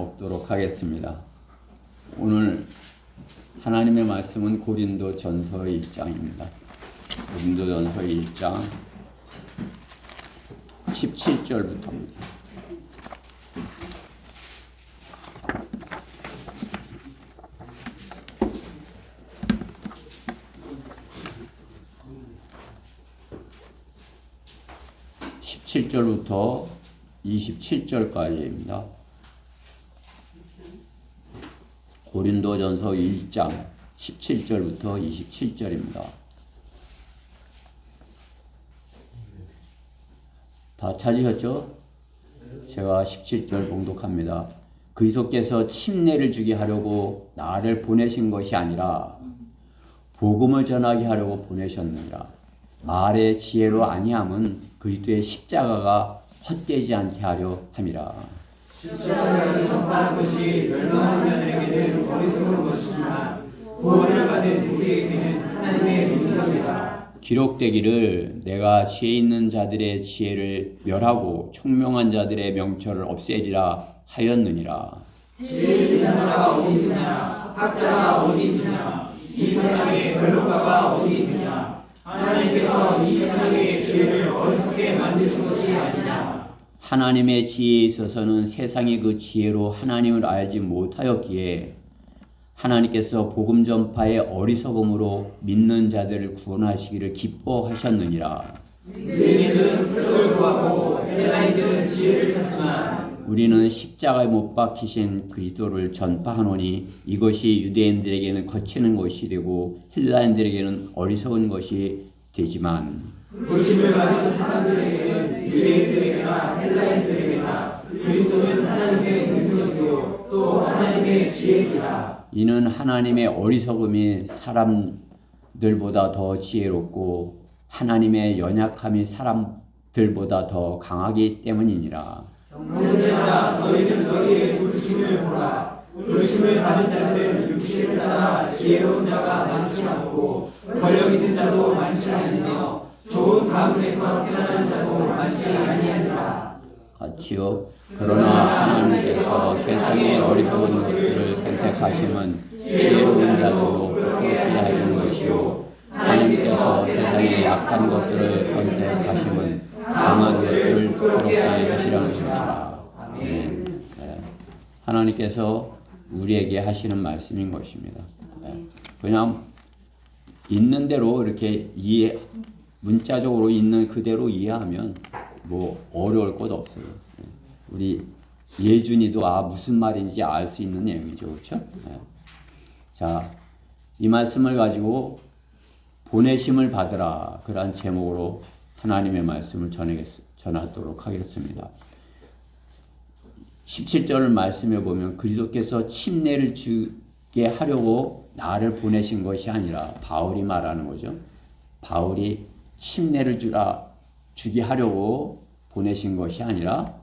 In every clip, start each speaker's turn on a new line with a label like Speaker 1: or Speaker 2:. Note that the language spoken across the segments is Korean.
Speaker 1: 먹도록 하겠습니다. 오늘 하나님의 말씀은 고린도전서 1장입니다. 고린도전서 1장 17절부터입니다. (17절부터) 27절까지입니다. 고린도전서 1장 17절부터 27절입니다. 다 찾으셨죠? 제가 17절 봉독합니다. 그리스도께서 침례를 주게 하려고 나를 보내신 것이 아니라 복음을 전하게 하려고 보내셨느니라. 말의 지혜로 아니함은 그리스도의 십자가가 헛되지 않게 하려 함이라.
Speaker 2: 십자가를 전파한 것이 멸망하는 자에게는 어리석은 것이지만 구원을 받은 우리에게는 하나님의 능력이다.
Speaker 1: 기록되기를 내가 지혜 있는 자들의 지혜를 멸하고 총명한 자들의 명철을 없애리라 하였느니라.
Speaker 2: 지혜 있는 자가 어디 있느냐? 학자가 어디 있느냐? 이 세상에 변론가가 어디 있느냐? 하나님께서 이 세상의 지혜를 어리석게 만드신 것이 아니냐?
Speaker 1: 하나님의 지혜에 있어서는 세상의 그 지혜로 하나님을 알지 못하였기에 하나님께서 복음 전파의 어리석음으로 믿는 자들을 구원하시기를 기뻐하셨느니라.
Speaker 2: 유대인들은 표적을 구하고 헬라인들은 지혜를 찾지만
Speaker 1: 우리는 십자가에 못 박히신 그리스도를 전파하노니 이것이 유대인들에게는 거치는 것이 되고 헬라인들에게는 어리석은 것이 되지만
Speaker 2: 부르심을 받은 사람들에게는 유대인들에게나 헬라인들에게나 그리스도는 하나님의 능력이요 또 하나님의 지혜이라.
Speaker 1: 이는 하나님의 어리석음이 사람들보다 더 지혜롭고 하나님의 연약함이 사람들보다 더 강하기 때문이니라.
Speaker 2: 형제들아 너희는 너희의 부르심을 보라. 부르심을 받은 자들은 육신을 따라 지혜로운 자가 많지 않고 권력 있는 자도 많지 않으며 좋은 가문에서 태어난 자도 많지 아니하니라.
Speaker 1: 같이요. 그러나 하나님께서 세상의 어리석은 것들을 선택하심은 지혜로운 자도 부끄럽게 하려는 것이요 하나님께서 세상의 약한 것들을 선택하심은 강한 것들을 부끄럽게 하시려는 것이라. 네. 하나님께서 우리에게 하시는 말씀인 것입니다. 그냥 있는 대로 이렇게 문자적으로 있는 그대로 이해하면 뭐 어려울 것 없어요. 우리 예준이도 무슨 말인지 알 수 있는 내용이죠, 그렇죠? 자, 이 말씀을 가지고 보내심을 받으라 그러한 제목으로 하나님의 말씀을 전하도록 하겠습니다. 17절 말씀에 보면 그리스도께서 침례를 주게 하려고 나를 보내신 것이 아니라 바울이 말하는 거죠. 바울이 침례를 주게 하려고 보내신 것이 아니라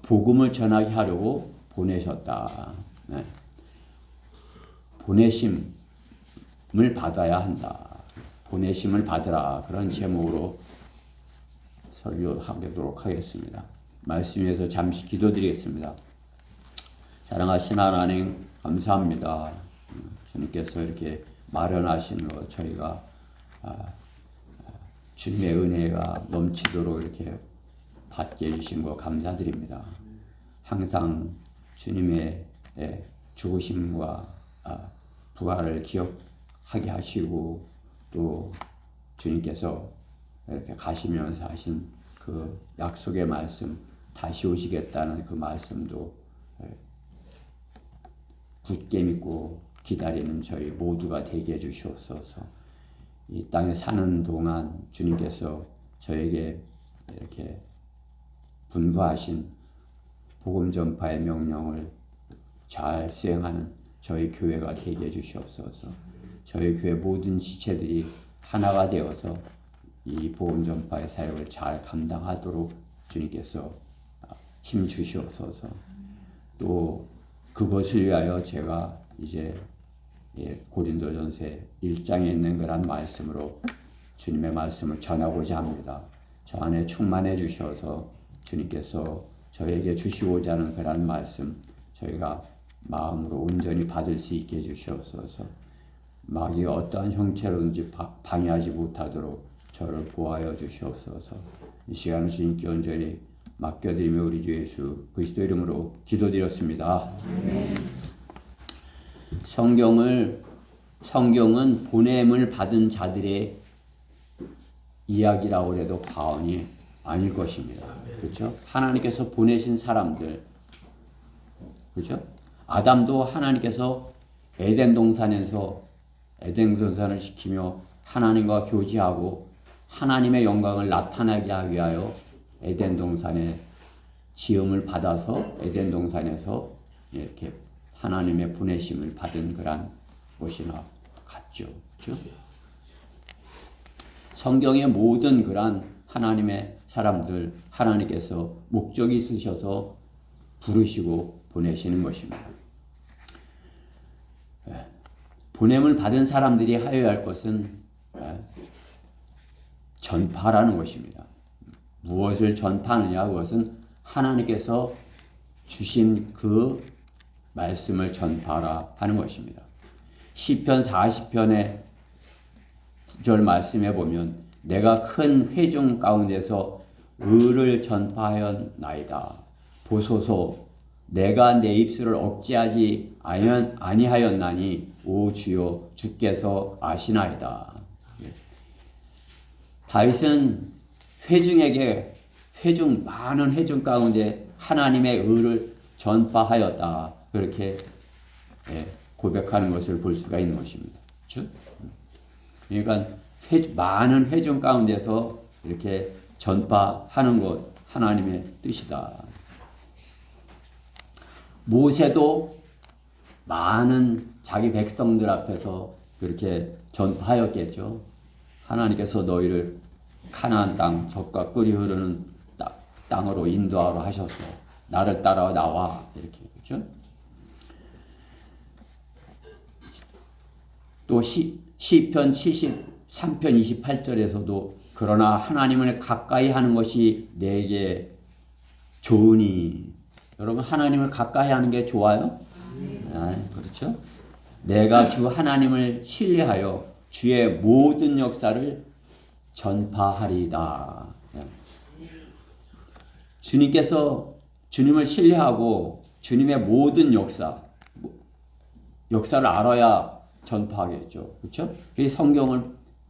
Speaker 1: 복음을 전하게 하려고 보내셨다. 네. 보내심을 받아야 한다. 보내심을 받으라. 그런 제목으로 설교하도록 하겠습니다. 말씀 위해서 잠시 기도드리겠습니다. 사랑하신 하나님 감사합니다. 주님께서 이렇게 마련하신 것 저희가 주님의 은혜가 넘치도록 이렇게 받게 해주신 것 감사드립니다. 항상 주님의 죽으심과 부활을 기억하게 하시고 또 주님께서 이렇게 가시면서 하신 그 약속의 말씀 다시 오시겠다는 그 말씀도 굳게 믿고 기다리는 저희 모두가 되게 해주시옵소서. 이 땅에 사는 동안 주님께서 저에게 이렇게 분부하신 복음 전파의 명령을 잘 수행하는 저희 교회가 되게 해주시옵소서. 저희 교회 모든 지체들이 하나가 되어서 이 복음 전파의 사역을 잘 감당하도록 주님께서 힘 주시옵소서. 또 그것을 위하여 제가 이제 고린도전서 1장에 있는 그런 말씀으로 주님의 말씀을 전하고자 합니다. 저 안에 충만해 주셔서 주님께서 저에게 주시고자 하는 그런 말씀 저희가 마음으로 온전히 받을 수 있게 해주시옵소서. 마귀의 어떠한 형체로든지 방해하지 못하도록 저를 보호하여 주시옵소서. 이 시간을 주님께 온전히 맡겨드리며 우리 주 예수 그리스도 이름으로 기도드렸습니다. 성경은 보냄을 받은 자들의 이야기라고 해도 과언이 아닐 것입니다. 그렇죠? 하나님께서 보내신 사람들, 그렇죠? 아담도 하나님께서 에덴 동산을 지키며 하나님과 교제하고 하나님의 영광을 나타나게 하기 위하여 에덴 동산에 지음을 받아서 에덴 동산에서 이렇게 하나님의 보내심을 받은 그런 것이나 같죠. 그렇죠? 성경의 모든 그런 하나님의 사람들 하나님께서 목적이 있으셔서 부르시고 보내시는 것입니다. 보냄을 받은 사람들이 하여야 할 것은 전파라는 것입니다. 무엇을 전파하느냐? 그것은 하나님께서 주신 그 말씀을 전파하라 하는 것입니다. 시편 40편의 9절 말씀에 보면 내가 큰 회중 가운데서 의를 전파하였나이다. 보소서 내가 내 입술을 억제하지 아니하였나니 오 주여 주께서 아시나이다. 다윗은 많은 회중 가운데 하나님의 의를 전파하였다. 그렇게 고백하는 것을 볼 수가 있는 것입니다. 그렇죠? 그러니까 많은 회중 가운데서 이렇게 전파하는 것 하나님의 뜻이다. 모세도 많은 자기 백성들 앞에서 그렇게 전파하였겠죠. 하나님께서 너희를 가나안 땅 젖과 꿀이 흐르는 땅으로 인도하러 하셔서 나를 따라 나와 이렇게 그렇죠. 또 시편 73편 28절에서도 그러나 하나님을 가까이 하는 것이 내게 좋으니. 여러분 하나님을 가까이 하는 게 좋아요? 그렇죠? 내가 주 하나님을 신뢰하여 주의 모든 역사를 전파하리이다. 주님께서 주님을 신뢰하고 주님의 모든 역사를 알아야 전파하겠죠. 그렇죠? 이 성경을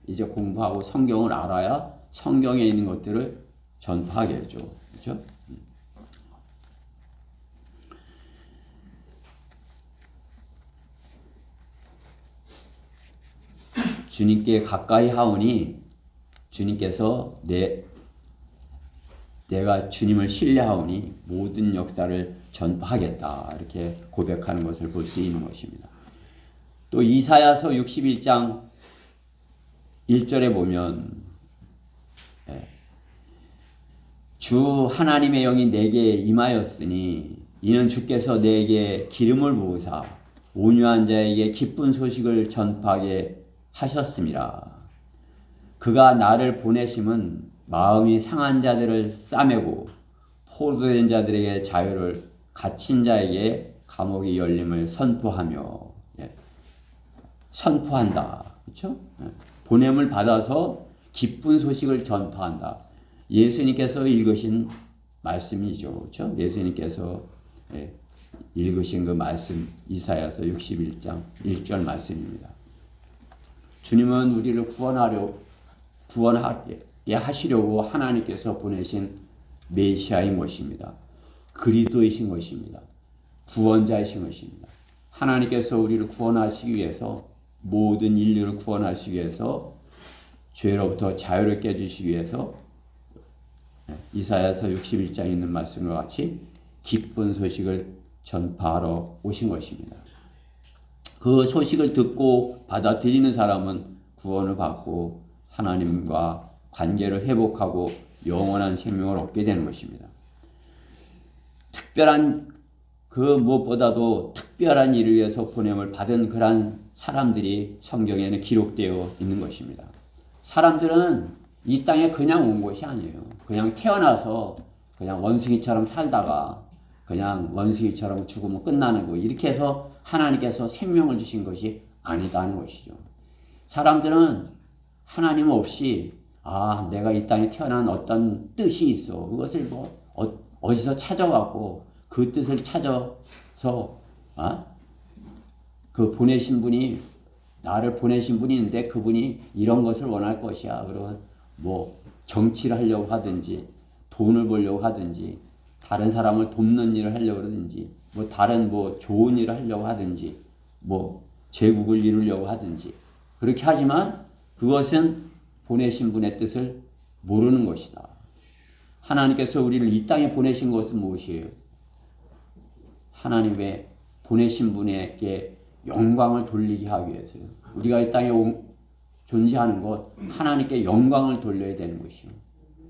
Speaker 1: 이제 공부하고 성경을 알아야 성경에 있는 것들을 전파하겠죠. 그렇죠? 주님께 가까이 하오니 주님께서 내가 주님을 신뢰하오니 모든 역사를 전파하겠다. 이렇게 고백하는 것을 볼 수 있는 것입니다. 또 이사야서 61장 1절에 보면 주 하나님의 영이 내게 임하였으니 이는 주께서 내게 기름을 부으사 온유한 자에게 기쁜 소식을 전파하게 하셨습니다. 그가 나를 보내심은 마음이 상한 자들을 싸매고 포로된 자들에게 자유를 갇힌 자에게 감옥이 열림을 선포하며 선포한다. 그렇죠? 보냄을 받아서 기쁜 소식을 전파한다. 예수님께서 읽으신 말씀이죠. 그렇죠? 예수님께서 읽으신 그 말씀 이사야서 61장 1절 말씀입니다. 주님은 우리를 구원하게 하시려고 하나님께서 보내신 메시아인 것입니다. 그리스도이신 것입니다. 구원자이신 것입니다. 하나님께서 우리를 구원하시기 위해서 모든 인류를 구원하시기 위해서 죄로부터 자유롭게 해주시기 위해서 이사야서 61장에 있는 말씀과 같이 기쁜 소식을 전파하러 오신 것입니다. 그 소식을 듣고 받아들이는 사람은 구원을 받고 하나님과 관계를 회복하고 영원한 생명을 얻게 되는 것입니다. 무엇보다도 특별한 일을 위해서 보냄을 받은 그러한 사람들이 성경에는 기록되어 있는 것입니다. 사람들은 이 땅에 그냥 온 것이 아니에요. 그냥 태어나서 그냥 원숭이처럼 살다가 그냥 원숭이처럼 죽으면 끝나는 거 이렇게 해서 하나님께서 생명을 주신 것이 아니다는 것이죠. 사람들은 하나님 없이 내가 이 땅에 태어난 어떤 뜻이 있어. 그것을 어디서 찾아갖고 그 뜻을 찾아서 그 보내신 분이 나를 보내신 분이 있는데 그분이 이런 것을 원할 것이야. 그러면 정치를 하려고 하든지 돈을 벌려고 하든지 다른 사람을 돕는 일을 하려고 하든지 다른 좋은 일을 하려고 하든지 제국을 이루려고 하든지 그렇게 하지만 그것은 보내신 분의 뜻을 모르는 것이다. 하나님께서 우리를 이 땅에 보내신 것은 무엇이에요? 하나님의 보내신 분에게 영광을 돌리게 하기 위해서요. 우리가 이 땅에 존재하는 것 하나님께 영광을 돌려야 되는 것이요.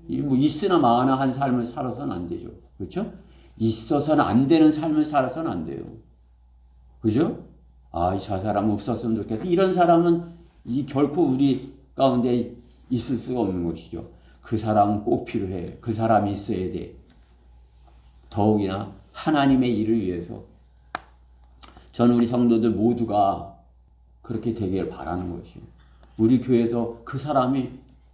Speaker 1: 있으나 마나 한 삶을 살아서는 안 되죠. 그렇죠? 있어서는 안 되는 삶을 살아서는 안 돼요. 그죠? 저 사람 없었으면 좋겠어. 이런 사람은 결코 우리 가운데 있을 수가 없는 것이죠. 그 사람은 꼭 필요해. 그 사람이 있어야 돼. 더욱이나 하나님의 일을 위해서 저는 우리 성도들 모두가 그렇게 되기를 바라는 것이요. 우리 교회에서 그 사람이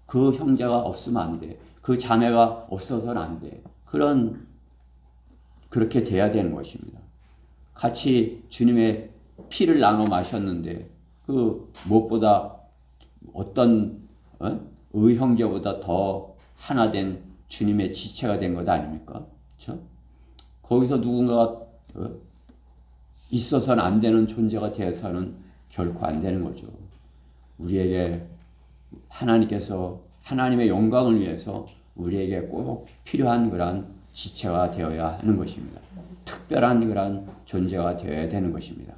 Speaker 1: 그 형제가 없으면 안 돼. 그 자매가 없어서는 안 돼. 그렇게 돼야 되는 것입니다. 같이 주님의 피를 나눠 마셨는데 무엇보다 어떤 의형제보다 더 하나 된 주님의 지체가 된 것 아닙니까? 그렇죠? 거기서 누군가가 있어서는 안 되는 존재가 되어서는 결코 안 되는 거죠. 우리에게 하나님께서 하나님의 영광을 위해서 우리에게 꼭 필요한 그런 지체가 되어야 하는 것입니다. 특별한 그런 존재가 되어야 되는 것입니다.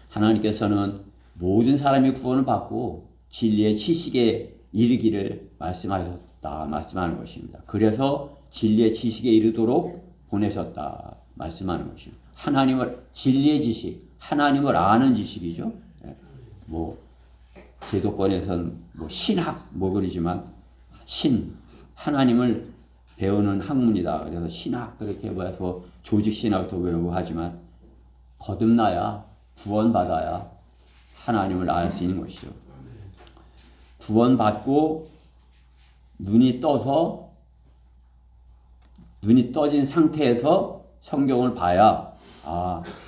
Speaker 1: 하나님께서는 모든 사람이 구원을 받고 진리의 지식에 이르기를 말씀하는 것입니다. 그래서 진리의 지식에 이르도록 보내셨다 말씀하는 것입니다. 진리의 지식, 하나님을 아는 지식이죠. 제도권에서는 신학 그러지만 하나님을 배우는 학문이다. 그래서 신학 그렇게 해서 조직 신학도 배우고 하지만 거듭나야 구원받아야 하나님을 알 수 있는 것이죠. 구원받고 눈이 떠진 상태에서 성경을 봐야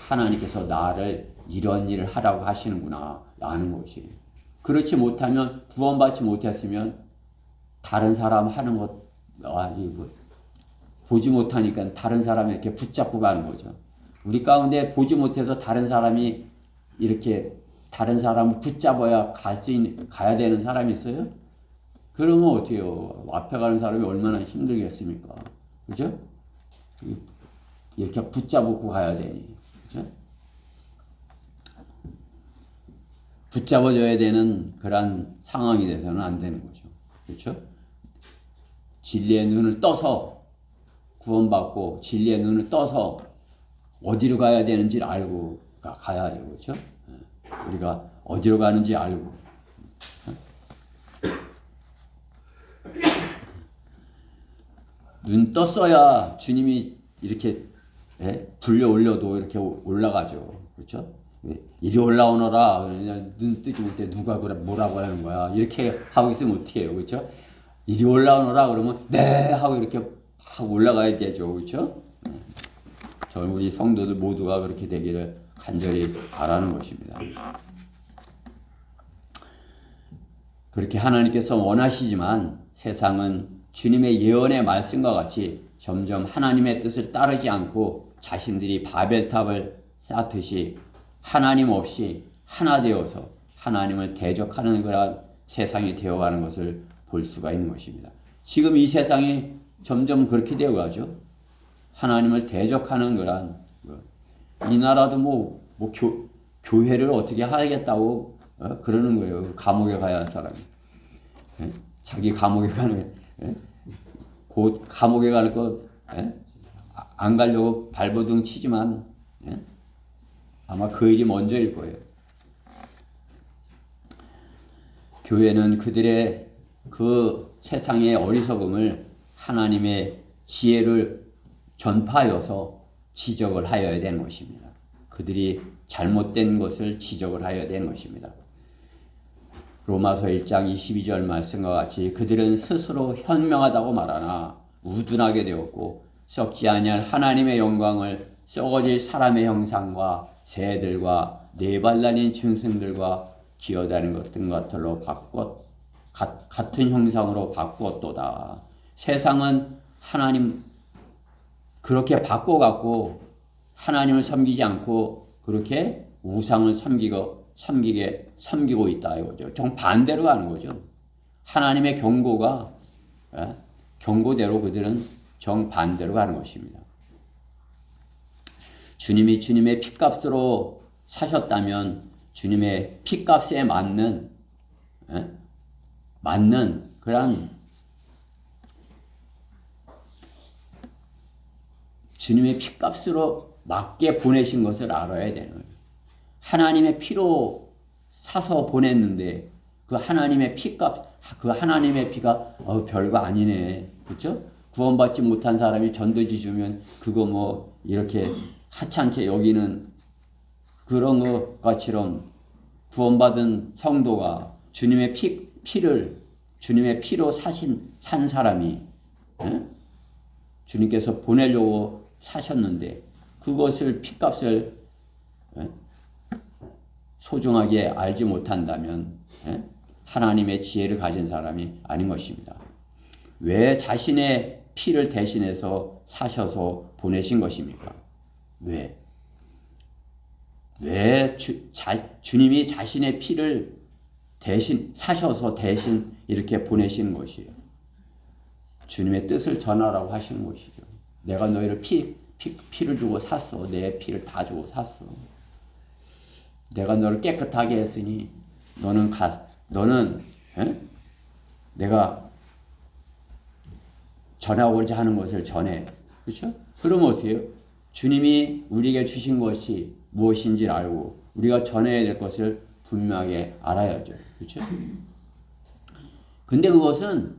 Speaker 1: 하나님께서 나를 이런 일을 하라고 하시는구나 라는 것이에요. 그렇지 못하면 구원받지 못했으면 다른 사람 하는 것 보지 못하니까 다른 사람이 이렇게 붙잡고 가는 거죠. 우리 가운데 보지 못해서 다른 사람이 이렇게 다른 사람을 붙잡아야 가야 되는 사람이 있어요? 그러면 어떻게 해요? 앞에 가는 사람이 얼마나 힘들겠습니까? 그죠? 이렇게 붙잡고 가야 되니. 그죠? 붙잡아줘야 되는 그런 상황이 돼서는 안 되는 거죠. 그렇죠? 진리의 눈을 떠서 구원받고 진리의 눈을 떠서 어디로 가야 되는지 알고 가야죠. 그렇죠? 우리가 어디로 가는지 알고. 눈 떴어야 주님이 이렇게 불려 올려도 이렇게 올라가죠. 그렇죠? 이리 올라오너라. 그냥 눈 뜨지 못해 누가 뭐라고 하는 거야. 이렇게 하고 있으면 어떻게 해요. 그렇죠? 이리 올라오너라 그러면 네 하고 이렇게 막 올라가야 되죠. 그렇죠? 저는 우리 성도들 모두가 그렇게 되기를 간절히 바라는 것입니다. 그렇게 하나님께서 원하시지만 세상은 주님의 예언의 말씀과 같이 점점 하나님의 뜻을 따르지 않고 자신들이 바벨탑을 쌓듯이 하나님 없이 하나 되어서 하나님을 대적하는 그런 세상이 되어가는 것을 볼 수가 있는 것입니다. 지금 이 세상이 점점 그렇게 되어가죠. 하나님을 대적하는 그런 이 나라도 교회를 어떻게 하겠다고 그러는 거예요. 감옥에 가야 하는 사람이 자기 감옥에 가는 곧 감옥에 갈 거 안 가려고 발버둥 치지만 아마 그 일이 먼저일 거예요. 교회는 그들의 그 세상의 어리석음을 하나님의 지혜를 전파하여서 지적을 하여야 되는 것입니다. 그들이 잘못된 것을 지적을 하여야 되는 것입니다. 로마서 1장 22절 말씀과 같이 그들은 스스로 현명하다고 말하나 우둔하게 되었고 썩지 아니할 하나님의 영광을 썩어질 사람의 형상과 새들과 네발달린 짐승들과 기어다니는 것들로 같은 형상으로 바꾸었도다. 세상은 하나님 그렇게 바꿔갖고 하나님을 섬기지 않고 그렇게 우상을 섬기고 있다 이거죠. 정 반대로 가는 거죠. 하나님의 경고대로 그들은 정 반대로 가는 것입니다. 주님이 주님의 핏값으로 사셨다면 주님의 핏값에 맞는 그런 주님의 핏값으로 맞게 보내신 것을 알아야 되는 거예요. 하나님의 피로 사서 보냈는데 그 하나님의 피가 별거 아니네. 그렇죠? 구원받지 못한 사람이 전도지 주면 그거 뭐 이렇게 하찮게 여기는 그런 것처럼 구원받은 성도가 주님의 주님의 피로 산 사람이 주님께서 보내려고 사셨는데 그것을 핏값을 소중하게 알지 못한다면 하나님의 지혜를 가진 사람이 아닌 것입니다. 왜 자신의 피를 대신해서 사셔서 보내신 것입니까? 왜 주님이 자신의 피를 사셔서 대신 이렇게 보내시는 것이에요. 주님의 뜻을 전하라고 하시는 것이죠. 내가 너희를 피를 주고 샀어. 내 피를 다 주고 샀어. 내가 너를 깨끗하게 했으니 너는 내가 전하고자 하는 것을 전해. 그렇죠? 그러면 어떻게 해요? 주님이 우리에게 주신 것이 무엇인지 알고 우리가 전해야 될 것을 분명하게 알아야죠. 그렇죠? 근데 그것은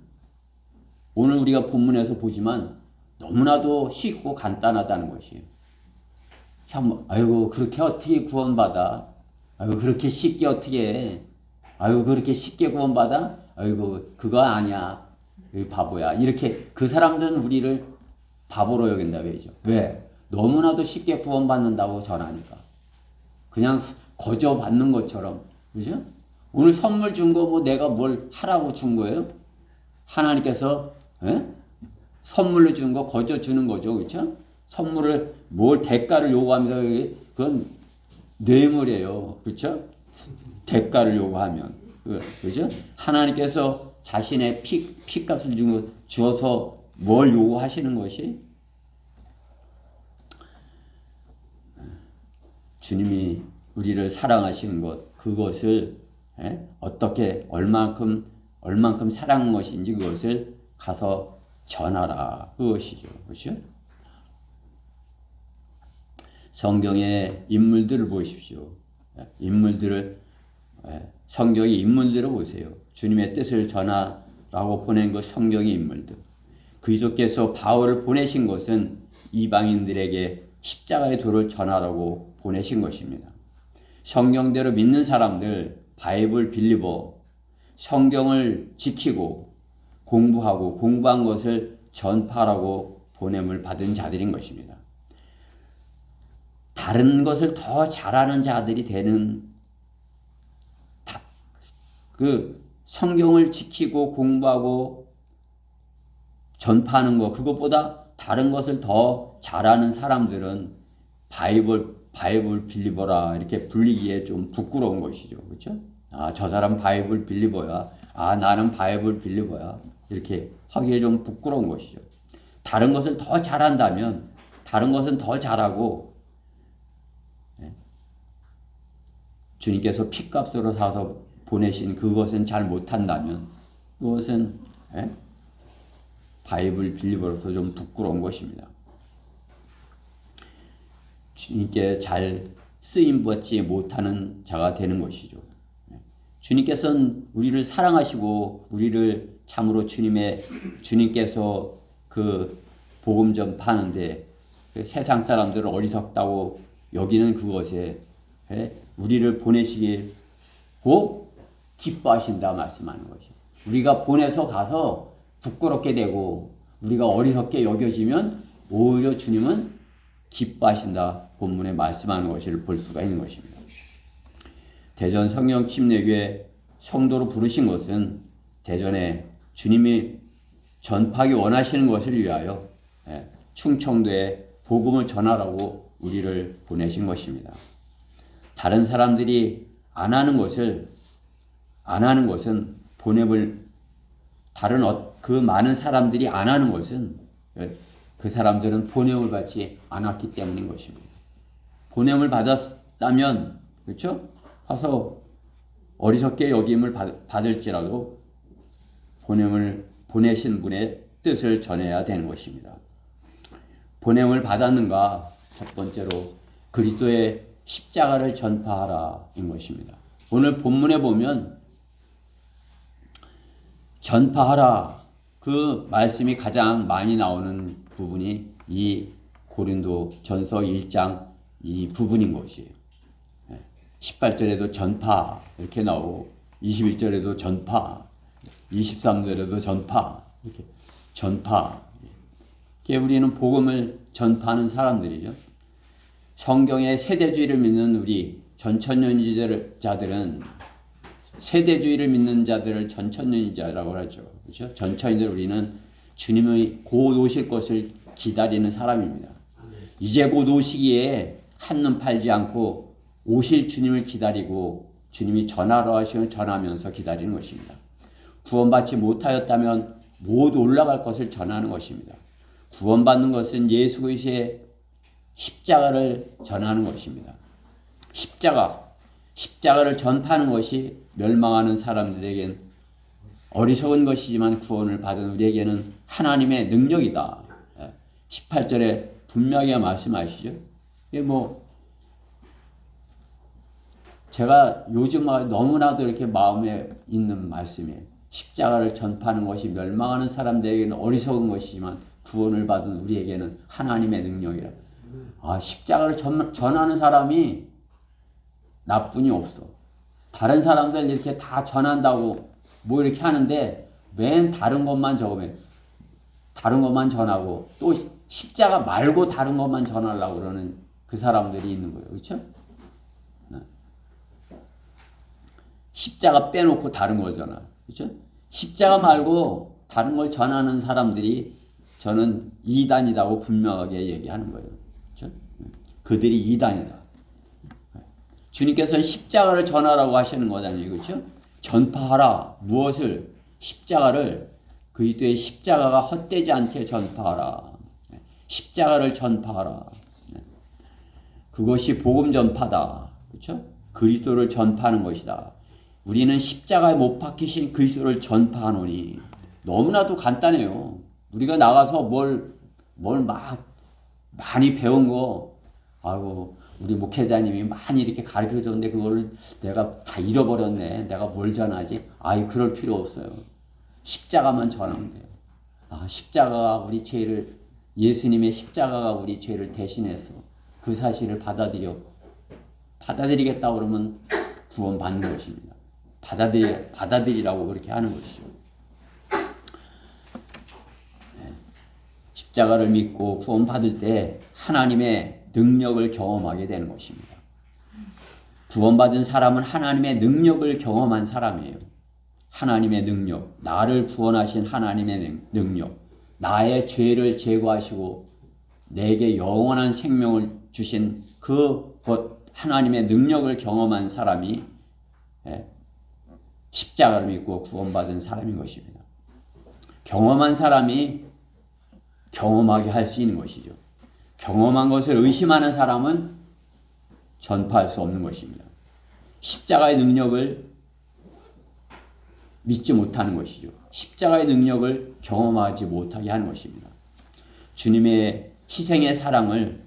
Speaker 1: 오늘 우리가 본문에서 보지만 너무나도 쉽고 간단하다는 것이에요. 참, 아이고 그렇게 어떻게 구원받아? 아이고 그렇게 쉽게 어떻게 해? 아이고 그렇게 쉽게 구원받아? 아이고 그거 아니야. 바보야. 이렇게 그 사람들은 우리를 바보로 여긴다 왜죠? 왜? 너무나도 쉽게 구원받는다고 전하니까. 그냥 거저 받는 것처럼. 그죠? 오늘 선물 준 거 뭐 내가 뭘 하라고 준 거예요? 하나님께서 선물로 준 거 거저 주는 거죠. 그렇죠? 선물을 뭘 대가를 요구하면서 그건 뇌물이에요. 그렇죠? 대가를 요구하면. 그죠? 하나님께서 자신의 피값을 주어서 뭘 요구하시는 것이 주님이 우리를 사랑하시는 것, 그것을 어떻게 얼만큼 사랑한 것인지 그것을 가서 전하라. 그것이죠. 그렇죠? 성경의 인물들을 보십시오. 성경의 인물들을 보세요. 주님의 뜻을 전하라고 보낸 그 성경의 인물들. 그리스도께서 바울을 보내신 것은 이방인들에게 십자가의 도를 전하라고 보내신 것입니다. 성경대로 믿는 사람들, 바이블 빌리버, 성경을 지키고 공부한 것을 전파하라고 보냄을 받은 자들인 것입니다. 다른 것을 더 잘하는 자들이 그 성경을 지키고 공부하고 전파하는 것, 그것보다 다른 것을 더 잘하는 사람들은 바이블 빌리버라 이렇게 불리기에 좀 부끄러운 것이죠. 그렇죠? 아, 저 사람 바이블 빌리버야. 아, 나는 바이블 빌리버야. 이렇게 하기에 좀 부끄러운 것이죠. 다른 것을 더 잘한다면, 다른 것은 더 잘하고, 주님께서 핏값으로 사서 보내신 그것은 잘 못한다면, 그것은 바이블 빌리버로서 좀 부끄러운 것입니다. 주님께 잘 쓰임받지 못하는 자가 되는 것이죠. 주님께서는 우리를 사랑하시고 우리를 참으로 주님께서 복음 전파하는데 세상 사람들을 어리석다고 여기는 그것에 우리를 보내시고 기뻐하신다 말씀하는 것이죠. 우리가 보내서 가서 부끄럽게 되고 우리가 어리석게 여겨지면 오히려 주님은 기뻐하신다 본문에 말씀하는 것을 볼 수가 있는 것입니다. 대전 성령 침례교회 성도로 부르신 것은 대전에 주님이 전파하기 원하시는 것을 위하여 충청도에 복음을 전하라고 우리를 보내신 것입니다. 다른 사람들이 안 하는 것은 보냄을 그 많은 사람들이 안 하는 것은 그 사람들은 보냄을 받지 않았기 때문인 것입니다. 보냄을 받았다면 그렇죠? 가서 어리석게 여김을 받을지라도 보내신 분의 뜻을 전해야 되는 것입니다. 보냄을 받았는가? 첫 번째로 그리스도의 십자가를 전파하라인 것입니다. 오늘 본문에 보면 전파하라 그 말씀이 가장 많이 나오는 부분이 이 고린도 전서 1장 이 부분인 것이에요. 18절에도 전파 이렇게 나오고 21절에도 전파 23절에도 전파 이렇게 전파 우리는 복음을 전파하는 사람들이죠. 성경의 세대주의를 믿는 우리 전천년자들은 세대주의를 믿는 자들을 전천년자라고 하죠. 그렇죠? 전천인들 우리는 주님의 곧 오실 것을 기다리는 사람입니다. 이제 곧 오시기에 한눈 팔지 않고 오실 주님을 기다리고 주님이 전하러 하시면 전하면서 기다리는 것입니다. 구원받지 못하였다면 못 올라갈 것을 전하는 것입니다. 구원받는 것은 예수 그리스도의 십자가를 전하는 것입니다. 십자가를 전파하는 것이 멸망하는 사람들에겐 어리석은 것이지만 구원을 받은 우리에게는 하나님의 능력이다. 18절에 분명히 말씀하시죠. 이게 제가 요즘 너무나도 이렇게 마음에 있는 말씀이에요. 십자가를 전파하는 것이 멸망하는 사람들에게는 어리석은 것이지만 구원을 받은 우리에게는 하나님의 능력이라. 십자가를 전하는 사람이 나뿐이 없어. 다른 사람들 이렇게 다 전한다고 이렇게 하는데 맨 다른 것만 적으면 다른 것만 전하고 또 십자가 말고 다른 것만 전하려고 그러는 그 사람들이 있는 거예요. 그렇죠? 십자가 빼놓고 다른 걸 전하. 그렇죠? 십자가 말고 다른 걸 전하는 사람들이 저는 이단이라고 분명하게 얘기하는 거예요. 그렇죠? 그들이 이단이다. 주님께서는 십자가를 전하라고 하시는 거잖아요. 그렇죠? 전파하라. 무엇을? 십자가를 그리스도의 십자가가 헛되지 않게 전파하라. 십자가를 전파하라. 그것이 복음 전파다. 그렇죠? 그리스도를 전파하는 것이다. 우리는 십자가에 못 박히신 그리스도를 전파하노니 너무나도 간단해요. 우리가 나가서 뭘 많이 배운 거 우리 목회자님이 많이 이렇게 가르쳐 줬는데 그거를 내가 다 잃어버렸네. 내가 뭘 전하지? 그럴 필요 없어요. 십자가만 전하면 돼요. 십자가가 우리 죄를 예수님의 십자가가 우리 죄를 대신해서 그 사실을 받아들이겠다 그러면 구원받는 것입니다. 받아들이라고 그렇게 하는 것이죠. 십자가를 믿고 구원받을 때 하나님의 능력을 경험하게 되는 것입니다. 구원받은 사람은 하나님의 능력을 경험한 사람이에요. 하나님의 능력, 나를 구원하신 하나님의 능력, 나의 죄를 제거하시고 내게 영원한 생명을 주신 그 하나님의 능력을 경험한 사람이 십자가를 믿고 구원받은 사람인 것입니다. 경험한 사람이 경험하게 할 수 있는 것이죠. 경험한 것을 의심하는 사람은 전파할 수 없는 것입니다. 십자가의 능력을 믿지 못하는 것이죠. 십자가의 능력을 경험하지 못하게 하는 것입니다. 주님의 희생의 사랑을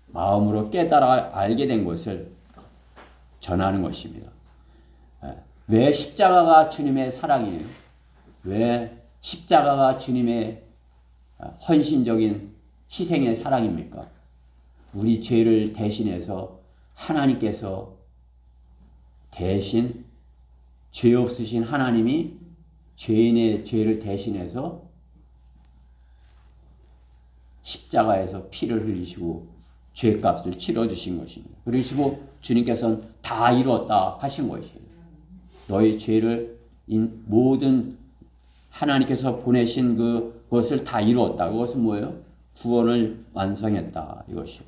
Speaker 1: 마음으로 깨달아 알게 된 것을 전하는 것입니다. 왜 십자가가 주님의 사랑이에요? 왜 십자가가 주님의 헌신적인 희생의 사랑입니까? 우리 죄를 대신해서 하나님께서 대신 죄 없으신 하나님이 죄인의 죄를 대신해서 십자가에서 피를 흘리시고 죄값을 치러주신 것입니다. 그러시고 주님께서는 다 이루었다 하신 것이에요. 너희 죄를 모든 하나님께서 보내신 그것을 다 이루었다. 그것은 뭐예요? 구원을 완성했다. 이것이요.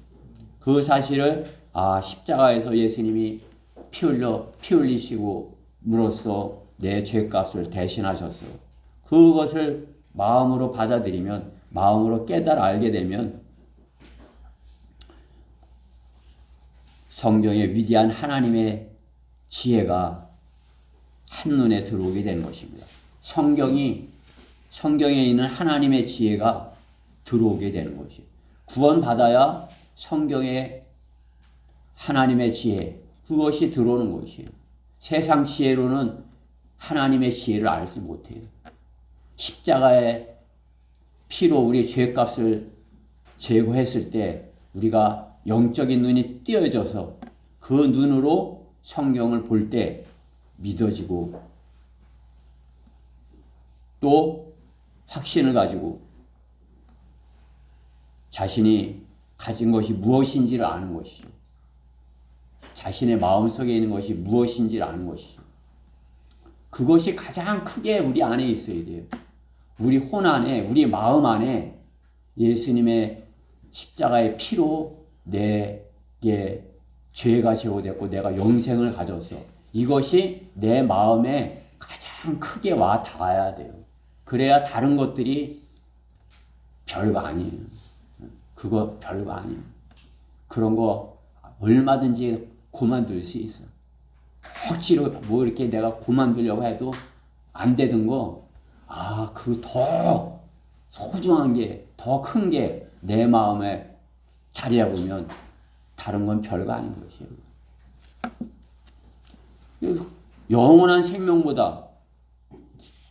Speaker 1: 그 사실을 십자가에서 예수님이 피 흘리시고 물로써 내 죄값을 대신하셨어. 그것을 마음으로 받아들이면, 마음으로 깨달아 알게 되면 성경의 위대한 하나님의 지혜가 한눈에 들어오게 되는 것입니다. 성경에 있는 하나님의 지혜가 들어오게 되는 것이에요. 구원받아야 성경의 하나님의 지혜, 그것이 들어오는 것이에요. 세상 지혜로는 하나님의 지혜를 알지 못해요. 십자가의 피로 우리 죄값을 제거했을 때 우리가 영적인 눈이 띄어져서 그 눈으로 성경을 볼 때 믿어지고 또 확신을 가지고 자신이 가진 것이 무엇인지를 아는 것이죠. 자신의 마음속에 있는 것이 무엇인지를 아는 것이죠. 그것이 가장 크게 우리 안에 있어야 돼요. 우리 혼 안에, 우리 마음 안에 예수님의 십자가의 피로 내게 죄가 제거됐고 내가 영생을 가졌어. 이것이 내 마음에 가장 크게 와 닿아야 돼요. 그래야 다른 것들이 별거 아니에요. 그거 별거 아니에요. 그런 거 얼마든지 그만둘 수 있어. 억지로 뭐 이렇게 내가 그만두려고 해도 안 되던 거, 그 더 소중한 게, 더 큰 게 내 마음에 자리 잡으면 다른 건 별거 아닌 것이에요. 영원한 생명보다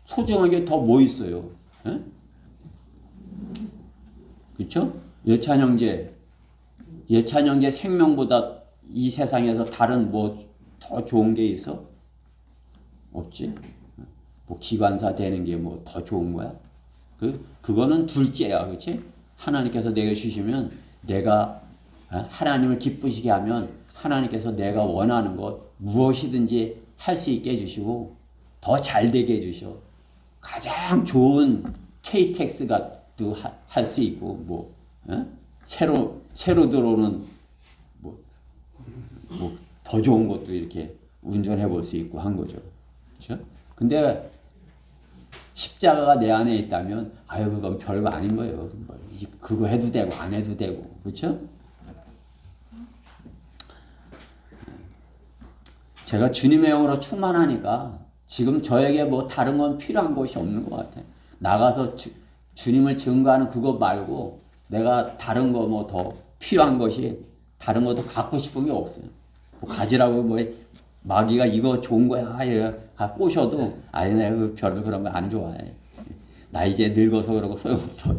Speaker 1: 소중한 게 더 뭐 있어요? 그렇죠? 예찬 형제 생명보다 이 세상에서 다른 뭐 더 좋은 게 있어? 없지. 뭐 기관사 되는 게 뭐 더 좋은 거야? 그거는 둘째야, 그렇지? 하나님께서 내게 주시면 내가 하나님을 기쁘시게 하면 하나님께서 내가 원하는 것 무엇이든지 할 수 있게 해주시고 더 잘 되게 해주셔. 가장 좋은 KTX가 또 할 수 있고 뭐 새로 들어오는 뭐 더 좋은 것도 이렇게 운전해 볼 수 있고 한 거죠. 그렇죠? 근데 십자가가 내 안에 있다면 그건 별거 아닌 거예요. 그거 해도 되고 안 해도 되고. 그렇죠? 제가 주님의 영으로 충만하니까 지금 저에게 뭐 다른 건 필요한 것이 없는 것 같아요. 나가서 주님을 증거하는 그것 말고 내가 다른 거 뭐 더 필요한 것이 다른 것도 갖고 싶은 게 없어요. 뭐 가지라고 뭐 마귀가 이거 좋은 거야 꼬셔도 내가 별로 그런 거 안 좋아해. 나 이제 늙어서 그러고 소용없어.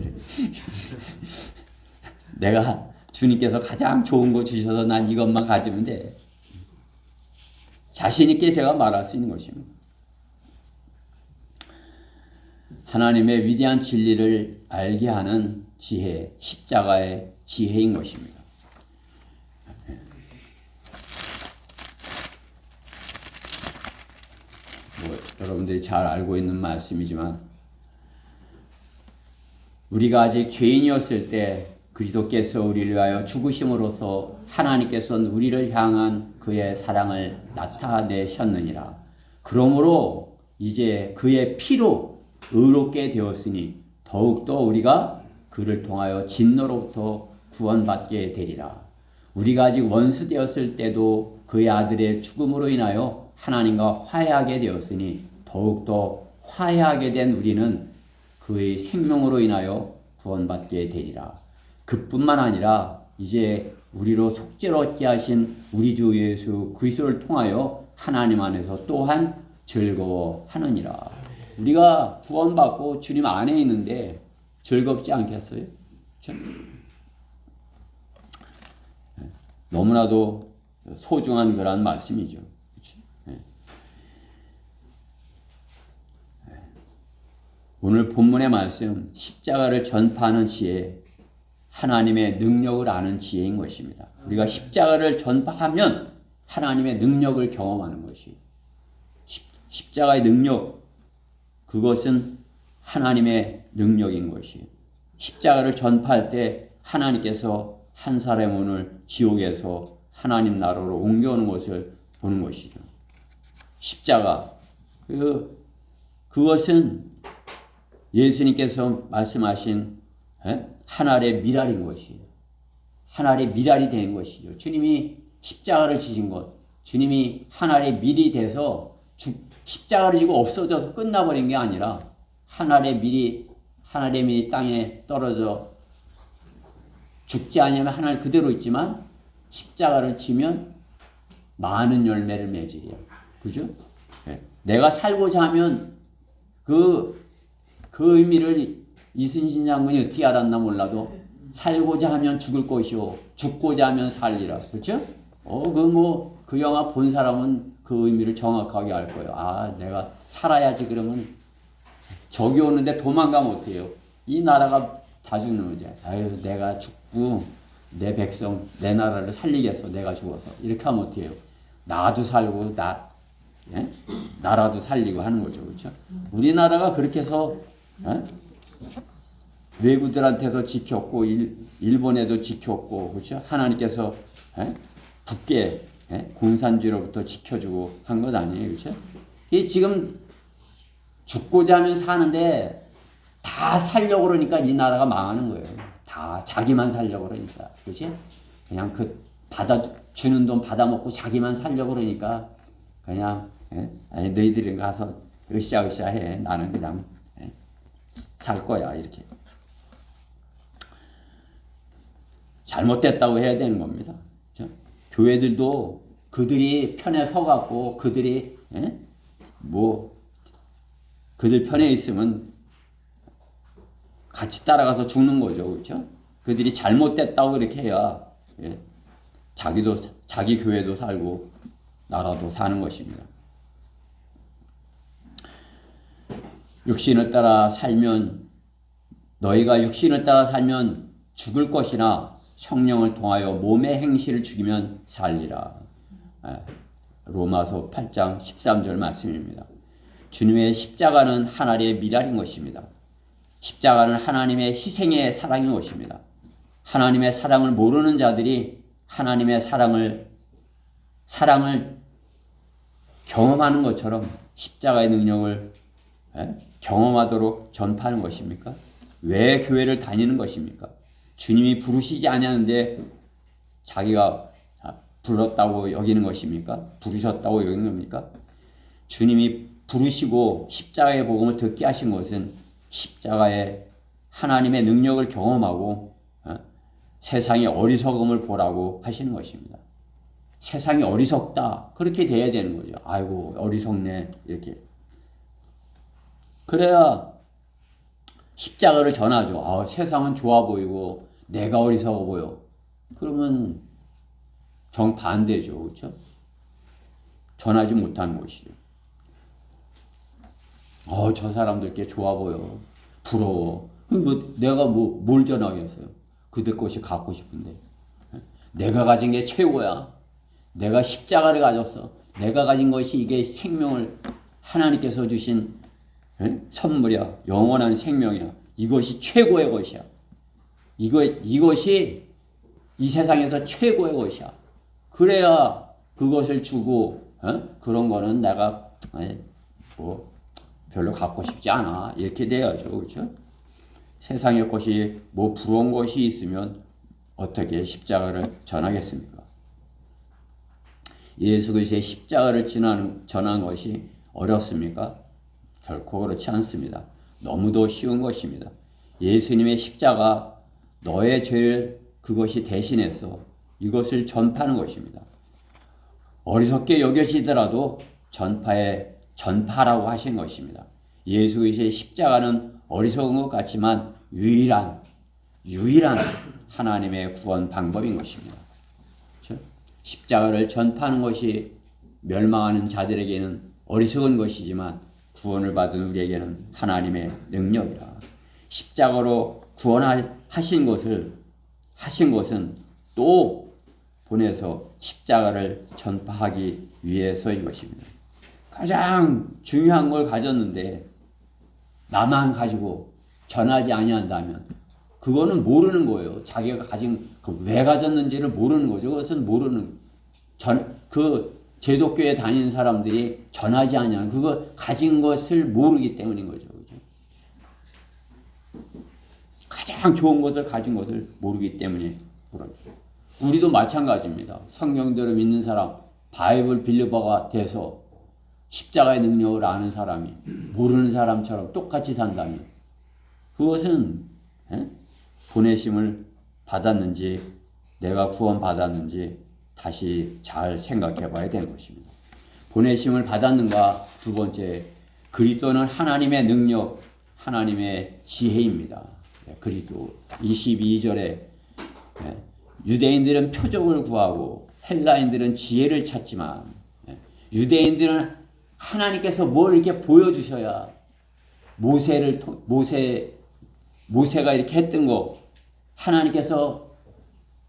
Speaker 1: 내가 주님께서 가장 좋은 거 주셔서 난 이것만 가지면 돼. 자신 있게 제가 말할 수 있는 것입니다. 하나님의 위대한 진리를 알게 하는 지혜, 십자가의 지혜인 것입니다. 여러분들이 잘 알고 있는 말씀이지만 우리가 아직 죄인이었을 때 그리스도께서 우리를 위하여 죽으심으로써 하나님께서는 우리를 향한 그의 사랑을 나타내셨느니라. 그러므로 이제 그의 피로 의롭게 되었으니 더욱더 우리가 그를 통하여 진노로부터 구원받게 되리라. 우리가 아직 원수 되었을 때도 그의 아들의 죽음으로 인하여 하나님과 화해하게 되었으니 더욱더 화해하게 된 우리는 그의 생명으로 인하여 구원받게 되리라. 그뿐만 아니라 이제 우리로 속죄를 얻게 하신 우리 주 예수 그리스도를 통하여 하나님 안에서 또한 즐거워하느니라. 우리가 구원받고 주님 안에 있는데 즐겁지 않겠어요? 너무나도 소중한 그런 말씀이죠. 그렇죠? 예. 오늘 본문의 말씀, 십자가를 전파하는 지혜, 하나님의 능력을 아는 지혜인 것입니다. 우리가 십자가를 전파하면 하나님의 능력을 경험하는 것이, 십자가의 능력, 그것은 하나님의 능력인 것이, 십자가를 전파할 때 하나님께서 한 사람의 문을 지옥에서 하나님 나라로 옮겨오는 것을 보는 것이죠. 십자가, 그것은 예수님께서 말씀하신 하나의 미랄인 것이에요. 하나의 미랄이 된 것이죠. 주님이 십자가를 지신 것, 주님이 하나의 밀이 돼서 십자가를 지고 없어져서 끝나버린 게 아니라 하나의 밀이 땅에 떨어져 죽지 않으면 하늘 그대로 있지만 십자가를 지면 많은 열매를 맺으리라. 그죠? 내가 살고자 하면 그 의미를 이순신 장군이 어떻게 알았나 몰라도 살고자 하면 죽을 것이요 죽고자 하면 살리라. 그렇죠? 그 영화 본 사람은 그 의미를 정확하게 알 거예요. 아, 내가 살아야지. 그러면 적이 오는데 도망가면 어때요? 이 나라가 다 죽는 거지. 아유, 내가 죽고 내 백성, 내 나라를 살리겠어. 내가 죽어서. 이렇게 하면 어때요? 나도 살고 나라도 살리고 하는 거죠. 그렇죠? 우리나라가 그렇게 해서 외구들한테도 지켰고 일본에도 지켰고, 그렇죠? 하나님께서 북계 공산주의로부터 지켜주고 한 것 아니에요. 그렇죠? 이 지금 죽고자 하면 사는데 다 살려고 그러니까 이 나라가 망하는 거예요. 다 자기만 살려고 그러니까. 그렇지? 그냥 주는 돈 받아먹고 자기만 살려고 그러니까 그냥 아니, 너희들은 가서 으쌰으쌰 해. 나는 그냥 살 거야. 이렇게. 잘못됐다고 해야 되는 겁니다. 그렇죠? 교회들도 그들이 편에 서갖고 그들이 그들 편에 있으면 같이 따라가서 죽는 거죠. 그렇죠? 그들이 잘못됐다고 그렇게 해야 자기 교회도 살고 나라도 사는 것입니다. 너희가 육신을 따라 살면 죽을 것이나 성령을 통하여 몸의 행실을 죽이면 살리라. 로마서 8장 13절 말씀입니다. 주님의 십자가는 하나님의 미랄인 것입니다. 십자가는 하나님의 희생의 사랑인 것입니다. 하나님의 사랑을 모르는 자들이 하나님의 사랑을 경험하는 것처럼 십자가의 능력을 경험하도록 전파하는 것입니까? 왜 교회를 다니는 것입니까? 주님이 부르시지 아니하는데 자기가 불렀다고 여기는 것입니까? 부르셨다고 여기는 겁니까? 주님이 부르시고 십자가의 복음을 듣게 하신 것은 십자가의 하나님의 능력을 경험하고 세상의 어리석음을 보라고 하시는 것입니다. 세상이 어리석다. 그렇게 돼야 되는 거죠. 아이고, 어리석네. 이렇게. 그래야 십자가를 전하죠. 세상은 좋아 보이고 내가 어리석어 보여. 그러면 정반대죠. 그렇죠? 전하지 못하는 것이죠. 저 사람들께 좋아 보여. 부러워. 내가 뭘 전하겠어요? 그들 것이 갖고 싶은데. 내가 가진 게 최고야. 내가 십자가를 가졌어. 내가 가진 것이 이게 생명을 하나님께서 주신 선물이야. 영원한 생명이야. 이것이 최고의 것이야. 이것이 이 세상에서 최고의 것이야. 그래야 그것을 주고 그런 거는 내가 별로 갖고 싶지 않아. 이렇게 돼야죠. 그렇죠? 세상의 것이 부러운 것이 있으면 어떻게 십자가를 전하겠습니까? 예수 그리스도의 십자가를 전하는 것이 어렵습니까? 결코 그렇지 않습니다. 너무도 쉬운 것입니다. 예수님의 십자가, 너의 죄를 그것이 대신해서 이것을 전파하는 것입니다. 어리석게 여겨지더라도 전파라고 하신 것입니다. 예수 그리스도의 십자가는 어리석은 것 같지만 유일한 하나님의 구원 방법인 것입니다. 그렇죠? 십자가를 전파하는 것이 멸망하는 자들에게는 어리석은 것이지만 구원을 받은 우리에게는 하나님의 능력이라. 십자가로 구원하신 것은 또 보내서 십자가를 전파하기 위해서인 것입니다. 가장 중요한 걸 가졌는데 나만 가지고 전하지 아니한다면 그거는 모르는 거예요. 자기가 가진 왜 가졌는지를 모르는 거죠. 그것은 모르는 그 제독교에 다니는 사람들이 전하지 아니하는 그거 가진 것을 모르기 때문인 거죠. 그죠? 가장 좋은 것을 가진 것을 모르기 때문에 그렇죠. 우리도 마찬가지입니다. 성경대로 믿는 사람, 바이블 빌리버가 돼서 십자가의 능력을 아는 사람이 모르는 사람처럼 똑같이 산다면 그것은 보내심을 받았는지 내가 구원 받았는지 다시 잘 생각해 봐야 되는 것입니다. 보내심을 받았는가? 두 번째, 그리스도는 하나님의 능력, 하나님의 지혜입니다. 그리스도 22절에 유대인들은 표적을 구하고 헬라인들은 지혜를 찾지만 유대인들은 하나님께서 뭘 이렇게 보여주셔야 모세가 이렇게 했던 거 하나님께서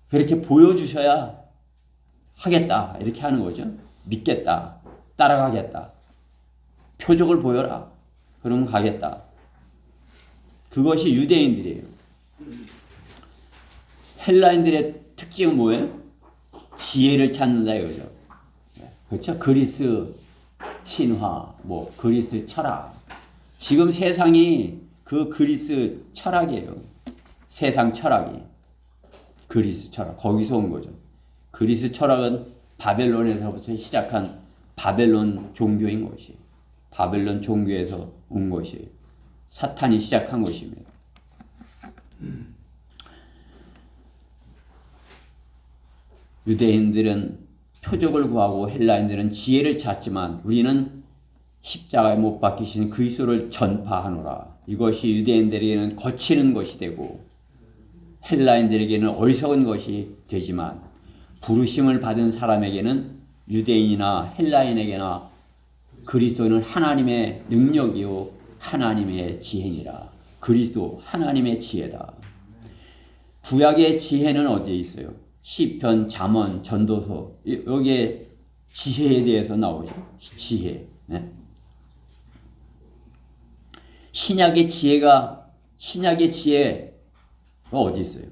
Speaker 1: 그렇게 보여주셔야 하겠다 이렇게 하는 거죠. 믿겠다, 따라가겠다, 표적을 보여라, 그러면 가겠다. 그것이 유대인들이에요. 헬라인들의 특징은 뭐예요? 지혜를 찾는다 이거죠. 그렇죠? 그리스 신화, 그리스 철학. 지금 세상이 그 그리스 철학이에요. 세상 철학이. 그리스 철학. 거기서 온 거죠. 그리스 철학은 바벨론에서부터 시작한 바벨론 종교인 것이에요. 바벨론 종교에서 온 것이에요. 사탄이 시작한 것입니다. 유대인들은 표적을 구하고 헬라인들은 지혜를 찾지만 우리는 십자가에 못 박히신 그리스도를 전파하노라. 이것이 유대인들에게는 거치는 것이 되고 헬라인들에게는 어리석은 것이 되지만 부르심을 받은 사람에게는 유대인이나 헬라인에게나 그리스도는 하나님의 능력이요 하나님의 지혜니라. 그리스도 하나님의 지혜다. 구약의 지혜는 어디에 있어요? 시편, 잠언, 전도서 여기에 지혜에 대해서 나오죠. 지혜. 네. 신약의 지혜가 어디 있어요?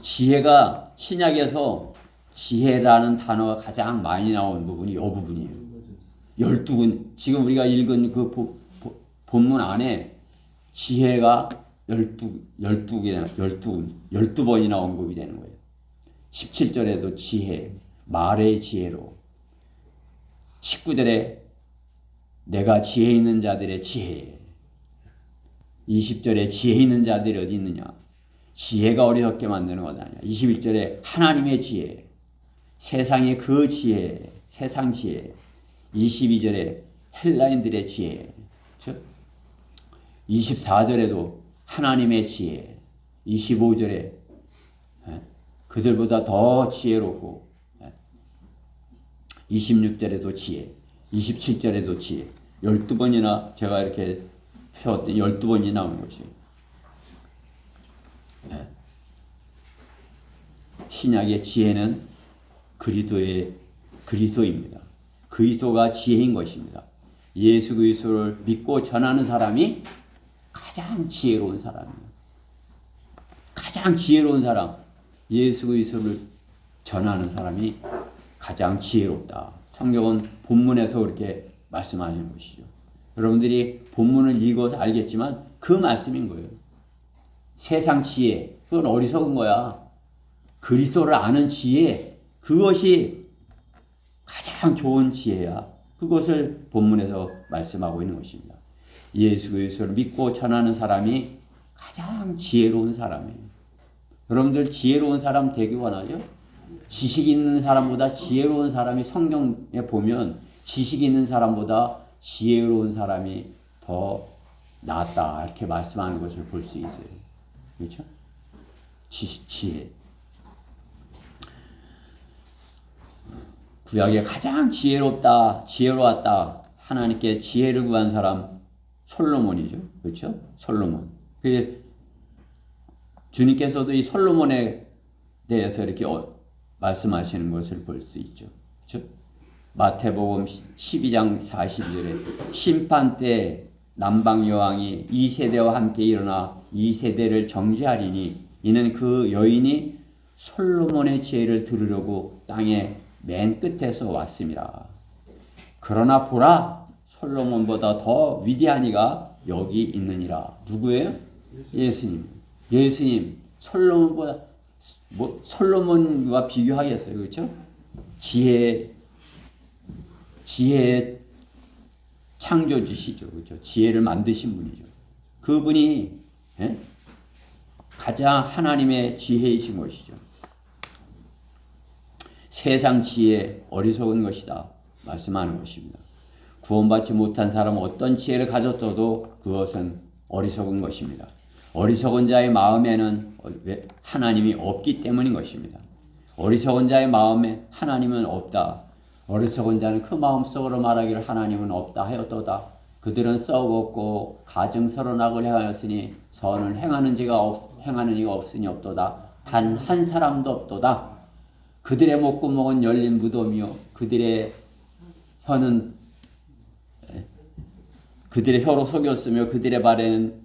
Speaker 1: 지혜가 신약에서 지혜라는 단어가 가장 많이 나온 부분이 이 부분이에요. 12군 지금 우리가 읽은 그 본문 안에 지혜가 12번이나 언급이 되는 거예요. 17절에도 지혜, 말의 지혜로 19절에 내가 지혜 있는 자들의 지혜 20절에 지혜 있는 자들이 어디 있느냐 지혜가 어리석게 만드는 것 아니야. 21절에 하나님의 지혜 세상의 그 지혜 세상 지혜 22절에 헬라인들의 지혜 24절에도 하나님의 지혜 25절에 그들보다 더 지혜롭고 26절에도 지혜 27절에도 지혜 12번이나 제가 이렇게 펴왔더니 12번이 나오는 것이에요. 신약의 지혜는 그리스도입니다. 그리스도가 지혜인 것입니다. 예수 그리스도를 믿고 전하는 사람이 가장 지혜로운 사람이에요. 가장 지혜로운 사람, 예수 그리스도를 전하는 사람이 가장 지혜롭다. 성경은 본문에서 그렇게 말씀하시는 것이죠. 여러분들이 본문을 읽어서 알겠지만 그 말씀인 거예요. 세상 지혜, 그건 어리석은 거야. 그리스도를 아는 지혜, 그것이 가장 좋은 지혜야. 그것을 본문에서 말씀하고 있는 것입니다. 예수 그리스도를 믿고 전하는 사람이 가장 지혜로운 사람이에요. 여러분들 지혜로운 사람 되기 원하죠? 지식 있는 사람보다 지혜로운 사람이 성경에 보면 지식 있는 사람보다 지혜로운 사람이 더 낫다 이렇게 말씀하는 것을 볼 수 있어요. 그렇죠? 지혜. 구약에 가장 지혜로웠다. 하나님께 지혜를 구한 사람 솔로몬이죠. 그렇죠? 솔로몬. 그 주님께서도 이 솔로몬에 대해서 이렇게 말씀하시는 것을 볼 수 있죠. 그렇죠? 마태복음 12장 42절에 심판 때 남방 여왕이 이 세대와 함께 일어나 이 세대를 정죄하리니 이는 그 여인이 솔로몬의 지혜를 들으려고 땅의 맨 끝에서 왔습니다. 그러나 보라, 솔로몬보다 더 위대한 이가 여기 있느니라. 누구예요? 예수님. 솔로몬보다 솔로몬과 비교하겠어요, 그렇죠? 지혜의 창조주시죠, 그렇죠? 지혜를 만드신 분이죠. 그분이 가장 하나님의 지혜이신 것이죠. 세상 지혜 어리석은 것이다 말씀하는 것입니다. 구원받지 못한 사람은 어떤 지혜를 가졌어도 그것은 어리석은 것입니다. 어리석은 자의 마음에는 하나님이 없기 때문인 것입니다. 어리석은 자의 마음에 하나님은 없다. 어리석은 자는 그 마음속으로 말하기를 하나님은 없다 하였도다. 그들은 썩었고 가증 서른 악을 행하였으니 선을 행하는 이가 없으니 없도다. 단 한 사람도 없도다. 그들의 목구멍은 열린 무덤이요 그들의 혀로 속였으며 그들의 발에는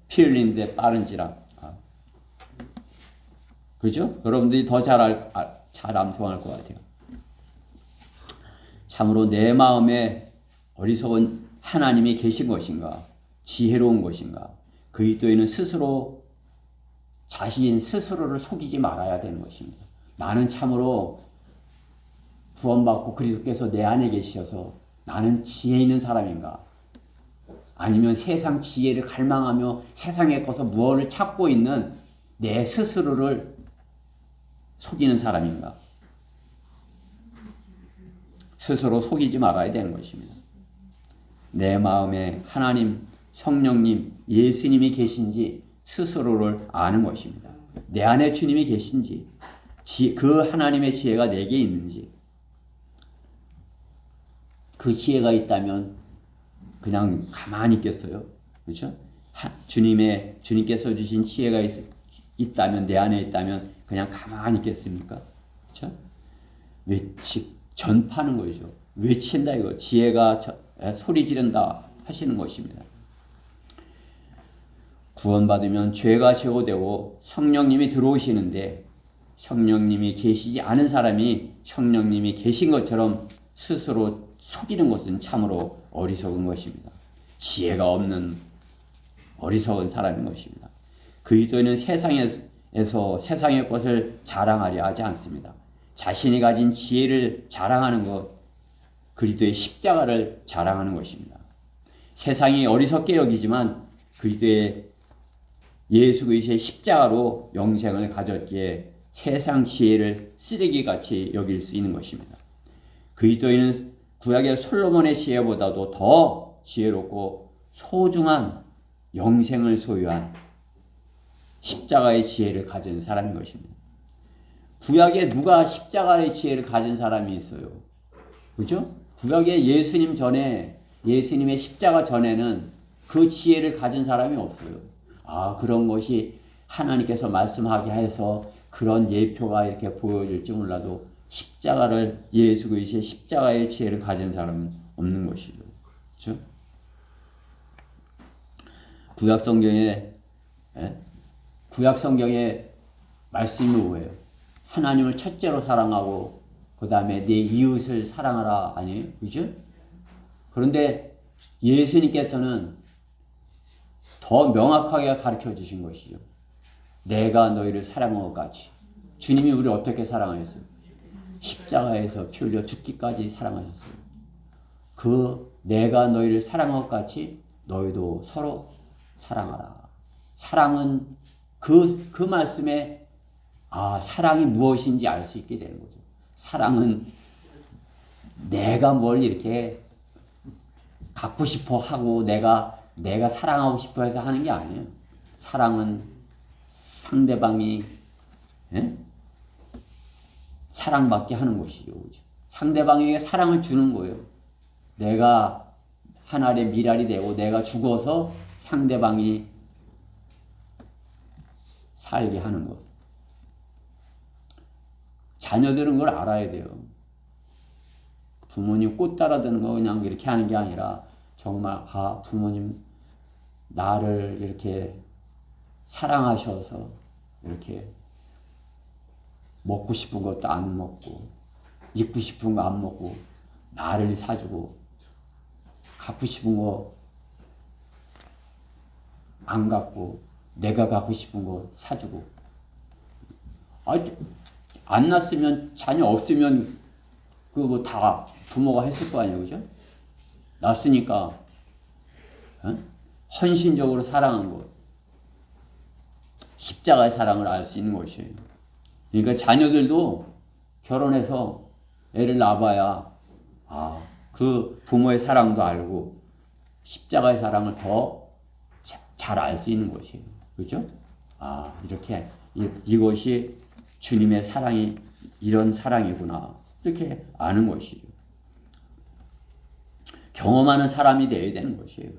Speaker 1: 피 흘리는데 빠른지라. 그죠? 여러분들이 더 잘 암송할 것 같아요. 참으로 내 마음에 어리석은 하나님이 계신 것인가? 지혜로운 것인가? 그리스도인은 자신 스스로를 속이지 말아야 되는 것입니다. 나는 참으로 구원받고 그리스도께서 내 안에 계셔서 나는 지혜 있는 사람인가? 아니면 세상 지혜를 갈망하며 세상에 거서 무엇을 찾고 있는 내 스스로를 속이는 사람인가? 스스로 속이지 말아야 되는 것입니다. 내 마음에 하나님, 성령님, 예수님이 계신지 스스로를 아는 것입니다. 내 안에 주님이 계신지 그 하나님의 지혜가 내게 있는지 그 지혜가 있다면 그냥 가만히 있겠어요? 그렇죠? 주님께서 주신 지혜가 있다면 내 안에 있다면 그냥 가만히 있겠습니까? 그렇죠? 전파하는 거죠. 외친다 이거. 지혜가 소리 지른다 하시는 것입니다. 구원받으면 죄가 제거되고 성령님이 들어오시는데 성령님이 계시지 않은 사람이 성령님이 계신 것처럼 스스로 속이는 것은 참으로 어리석은 것입니다. 지혜가 없는 어리석은 사람인 것입니다. 그리스도인은 세상에서 세상의 것을 자랑하려 하지 않습니다. 자신이 가진 지혜를 자랑하는 것, 그리스도의 십자가를 자랑하는 것입니다. 세상이 어리석게 여기지만 예수 그리스도의 십자가로 영생을 가졌기에 세상 지혜를 쓰레기같이 여길 수 있는 것입니다. 그리스도인은 구약의 솔로몬의 지혜보다도 더 지혜롭고 소중한 영생을 소유한 십자가의 지혜를 가진 사람인 것입니다. 구약에 누가 십자가의 지혜를 가진 사람이 있어요? 그죠? 구약에 예수님의 십자가 전에는 그 지혜를 가진 사람이 없어요. 그런 것이 하나님께서 말씀하게 해서 그런 예표가 이렇게 보여질지 몰라도 예수 그리스도의 십자가의 지혜를 가진 사람은 없는 것이죠. 그렇죠? 구약 성경의 말씀이 뭐예요? 하나님을 첫째로 사랑하고 그 다음에 내 이웃을 사랑하라 아니에요? 그죠? 그런데 예수님께서는 더 명확하게 가르쳐 주신 것이죠. 내가 너희를 사랑한 것 같이. 주님이 우리를 어떻게 사랑하셨어요? 십자가에서 피 흘려 죽기까지 사랑하셨어요. 내가 너희를 사랑한 것 같이 너희도 서로 사랑하라. 사랑은 그 말씀에 사랑이 무엇인지 알 수 있게 되는 거죠. 사랑은 내가 뭘 이렇게 갖고 싶어 하고 내가 사랑하고 싶어 해서 하는 게 아니에요. 사랑은 상대방이 사랑받게 하는 것이죠. 그렇죠? 상대방에게 사랑을 주는 거예요. 내가 하나의 미랄이 되고 내가 죽어서 상대방이 살게 하는 것. 자녀들은 그걸 알아야 돼요. 부모님 꽃 따라드는 거 그냥 이렇게 하는 게 아니라 정말 부모님 나를 이렇게 사랑하셔서 이렇게 먹고 싶은 것도 안 먹고 입고 싶은 거 안 먹고 나를 사주고 갖고 싶은 거 안 갖고 내가 갖고 싶은 거 사주고. 안 낳았으면 자녀 없으면 그거 뭐 다 부모가 했을 거 아니에요, 그죠? 낳았으니까 헌신적으로 사랑한 것, 십자가의 사랑을 알 수 있는 것이에요. 그러니까 자녀들도 결혼해서 애를 낳아봐야 그 부모의 사랑도 알고 십자가의 사랑을 더 잘 알 수 있는 것이에요. 그렇죠? 이렇게 이것이 주님의 사랑이 이런 사랑이구나. 이렇게 아는 것이죠. 경험하는 사람이 되어야 되는 것이에요.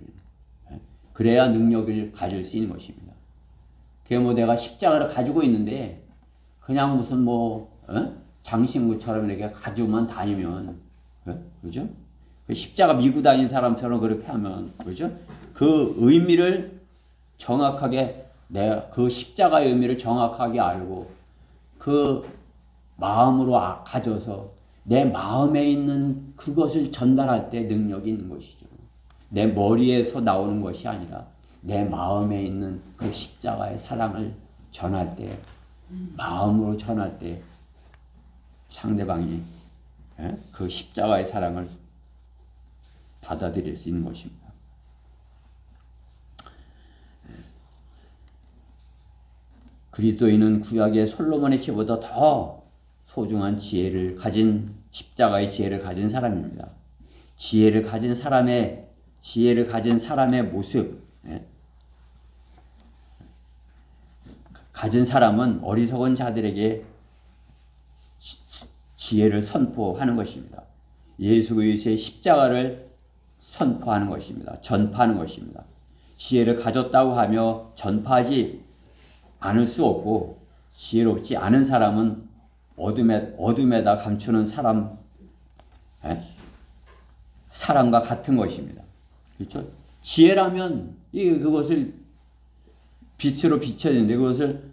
Speaker 1: 그래야 능력을 가질 수 있는 것입니다. 그게 뭐 내가 십자가를 가지고 있는데 그냥 무슨 장신구처럼 이렇게 가지고만 다니면, 그죠? 십자가 미고 다니는 사람처럼 그렇게 하면, 그죠? 그 의미를 정확하게, 내가 그 십자가의 의미를 정확하게 알고 그 마음으로 가져서 내 마음에 있는 그것을 전달할 때 능력이 있는 것이죠. 내 머리에서 나오는 것이 아니라 내 마음에 있는 그 십자가의 사랑을 전할 때, 마음으로 전할 때 상대방이 그 십자가의 사랑을 받아들일 수 있는 것입니다. 그리스도인은 구약의 솔로몬의 지혜보다 더 소중한 지혜를 가진, 십자가의 지혜를 가진 사람입니다. 지혜를 가진 사람의 모습, 가진 사람은 어리석은 자들에게 지혜를 선포하는 것입니다. 예수 그리스도의 십자가를 선포하는 것입니다. 전파하는 것입니다. 지혜를 가졌다고 하며 전파하지 않을 수 없고, 지혜롭지 않은 사람은 어둠에다 감추는 사람과 같은 것입니다. 그렇죠? 지혜라면 그것을 빛으로 비춰지는데 그것을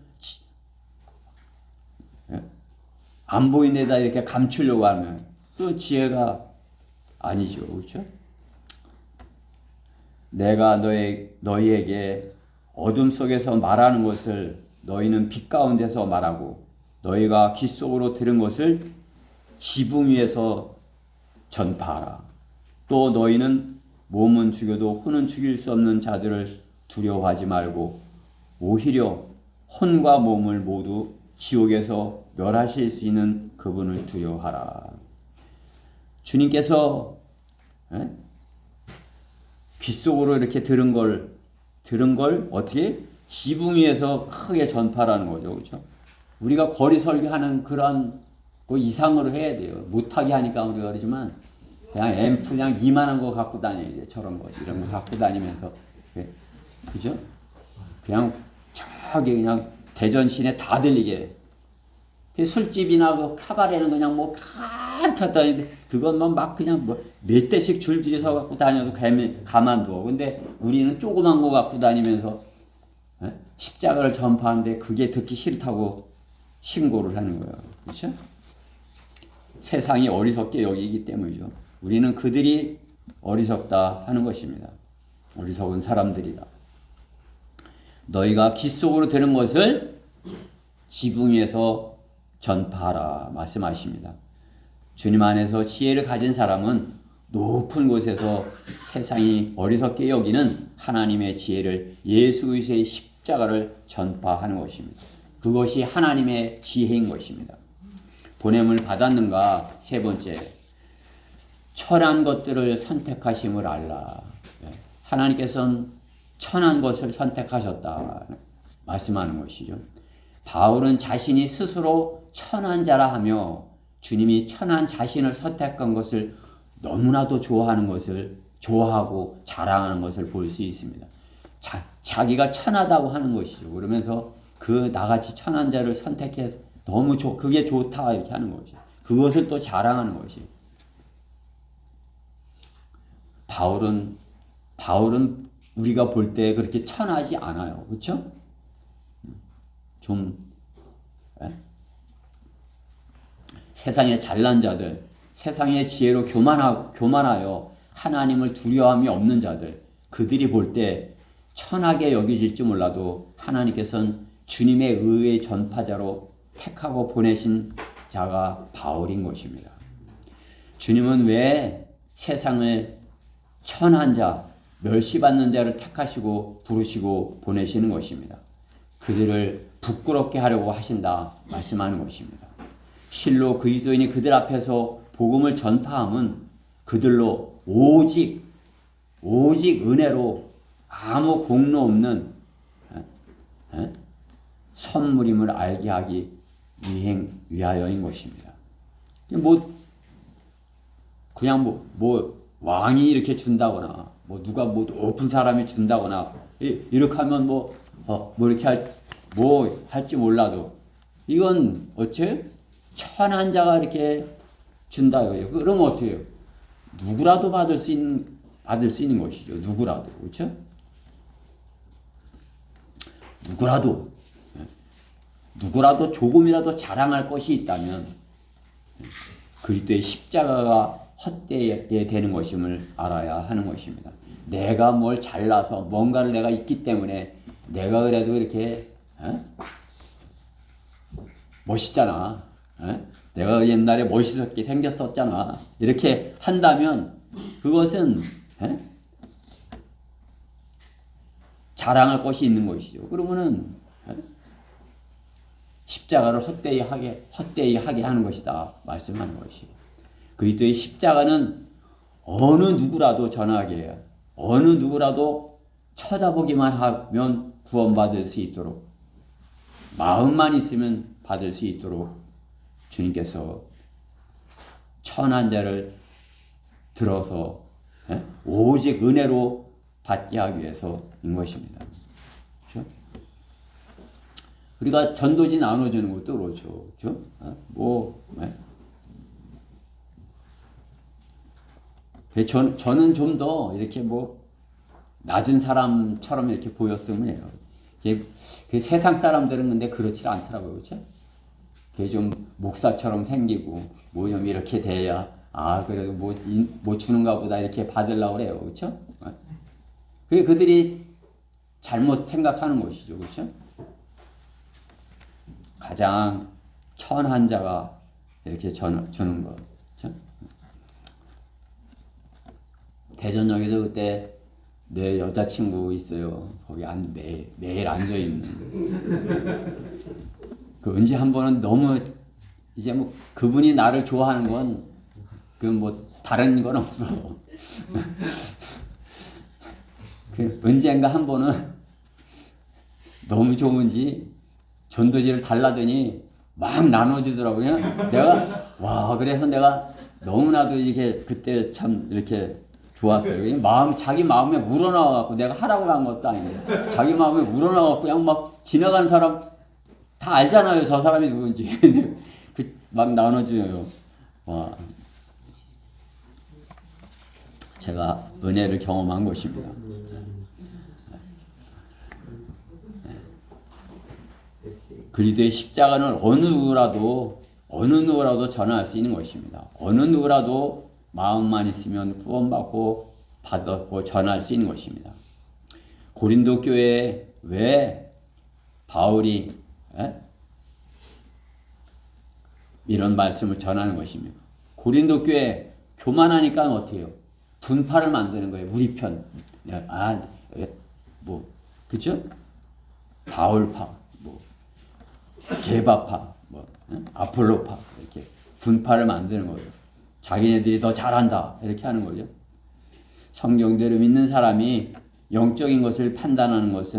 Speaker 1: 안 보이는 데다 이렇게 감추려고 하면 또 지혜가 아니죠. 그렇죠? 내가 너희에게 어둠 속에서 말하는 것을 너희는 빛 가운데서 말하고, 너희가 귀 속으로 들은 것을 지붕 위에서 전파하라. 또 너희는 몸은 죽여도 혼은 죽일 수 없는 자들을 두려워하지 말고 오히려 혼과 몸을 모두 지옥에서 멸하실 수 있는 그분을 두려워하라. 주님께서 귀 속으로 이렇게 들은 걸 어떻게 지붕 위에서 크게 전파라는 거죠. 그렇죠? 우리가 거리 설교하는 그런 거 이상으로 해야 돼요. 못하게 하니까 우리가 그러지만 그냥 앰프 그냥 이만한 거 갖고 다녀야 돼. 저런 거 이런 거 갖고 다니면서, 그죠? 그냥 저기 그냥 대전 시내 다 들리게. 술집이나 그 카바레는 그냥 뭐 갖다 다니는데 그것만 막 그냥 몇 대씩 줄들여서 갖고 다녀도 가만두어. 근데 우리는 조그만 거 갖고 다니면서 십자가를 전파하는데 그게 듣기 싫다고 신고를 하는 거예요. 그렇죠? 세상이 어리석게 여기기 때문이죠. 우리는 그들이 어리석다 하는 것입니다. 어리석은 사람들이다. 너희가 귀 속으로 들은 것을 지붕 위에서 전파하라 말씀하십니다. 주님 안에서 지혜를 가진 사람은 높은 곳에서 세상이 어리석게 여기는 하나님의 지혜를, 예수 그리스도의 십자가를 전파하는 것입니다. 그것이 하나님의 지혜인 것입니다. 보냄을 받았는가? 세 번째, 천한 것들을 선택하심을 알라. 하나님께서는 천한 것을 선택하셨다 말씀하는 것이죠. 바울은 자신이 스스로 천한 자라 하며 주님이 천한 자신을 선택한 것을 너무나도 좋아하고 자랑하는 것을 볼 수 있습니다. 자기가 천하다고 하는 것이죠. 그러면서 그 나같이 천한 자를 선택해서 너무 그게 좋다 이렇게 하는 것이죠. 그것을 또 자랑하는 것이. 바울은 우리가 볼 때 그렇게 천하지 않아요. 그렇죠? 좀 세상의 잘난 자들, 세상의 지혜로 교만하여 하나님을 두려움이 없는 자들, 그들이 볼 때 천하게 여겨질지 몰라도 하나님께서는 주님의 의의 전파자로 택하고 보내신 자가 바울인 것입니다. 주님은 왜 세상을 천한 자, 멸시받는 자를 택하시고 부르시고 보내시는 것입니다. 그들을 부끄럽게 하려고 하신다 말씀하는 것입니다. 실로 그리스도인이 그들 앞에서 복음을 전파함은 그들로 오직 은혜로 아무 공로 없는 선물임을 알게 하기 위하여인 것입니다. 그냥 왕이 이렇게 준다거나 누가 높은 사람이 준다거나 이렇게 하면 이렇게 할지 몰라도 이건 어째 천한 자가 이렇게 준다 이거예요. 그러면 어떻게 해요? 누구라도 받을 수 있는 것이죠. 누구라도. 그렇죠? 누구라도 조금이라도 자랑할 것이 있다면 그리스도의 십자가가 헛되게 되는 것임을 알아야 하는 것입니다. 내가 뭘 잘나서 뭔가를 내가 있기 때문에 내가 그래도 이렇게 멋있잖아. 내가 옛날에 멋있게 생겼었잖아. 이렇게 한다면 그것은 자랑할 것이 있는 것이죠. 그러면은 십자가를 헛되이 하게 하는 것이다 말씀하는 것이. 그리스도의 십자가는 어느 누구라도 전하게 해요. 어느 누구라도 쳐다보기만 하면 구원받을 수 있도록, 마음만 있으면 받을 수 있도록 주님께서 천한 자를 들어서 오직 은혜로 받게 하기 위해서인 것입니다. 그렇죠? 우리가 전도지 나눠주는 것도 그렇죠. 그렇죠? 저는 좀 더 이렇게 낮은 사람처럼 이렇게 보였으면 해요. 세상 사람들은 근데 그렇지 않더라고요. 그렇죠? 좀 목사처럼 생기고 좀 이렇게 돼야 그래도 못 주는가 보다 이렇게 받으려고 그래요. 그렇죠? 그들이 잘못 생각하는 것이죠. 그렇죠? 가장 천한 자가 이렇게 주는 것. 그렇죠? 대전역에서 그때 내 여자친구 있어요. 거기 매일 앉아있는. 언제 한 번은 너무 이제 그분이 나를 좋아하는 건 다른 건 없어. 언젠가 한 번은 너무 좋은지 전도지를 달라더니 막 나눠주더라고요. 그래서 내가 너무나도 이게 그때 참 이렇게 좋았어요. 자기 마음에 우러나와갖고 내가 하라고 한 것도 아니에요. 자기 마음에 우러나와갖고 그냥 막 지나가는 사람 다 알잖아요. 저 사람이 누군지. 막 나눠줘요. 제가 은혜를 경험한 것입니다. 그리스도의 십자가는 어느 누구라도 전할 수 있는 것입니다. 어느 누구라도 마음만 있으면 구원받고 받았고 전할 수 있는 것입니다. 고린도 교회에 왜 바울이 이런 말씀을 전하는 것입니까? 고린도 교회 교만하니까 어떻게 해요? 분파를 만드는 거예요. 우리 편. 그죠? 바울파, 게바파, 아폴로파 이렇게 분파를 만드는 거예요. 자기네들이 더 잘한다 이렇게 하는 거죠. 성경대로 믿는 사람이 영적인 것을 판단하는 것,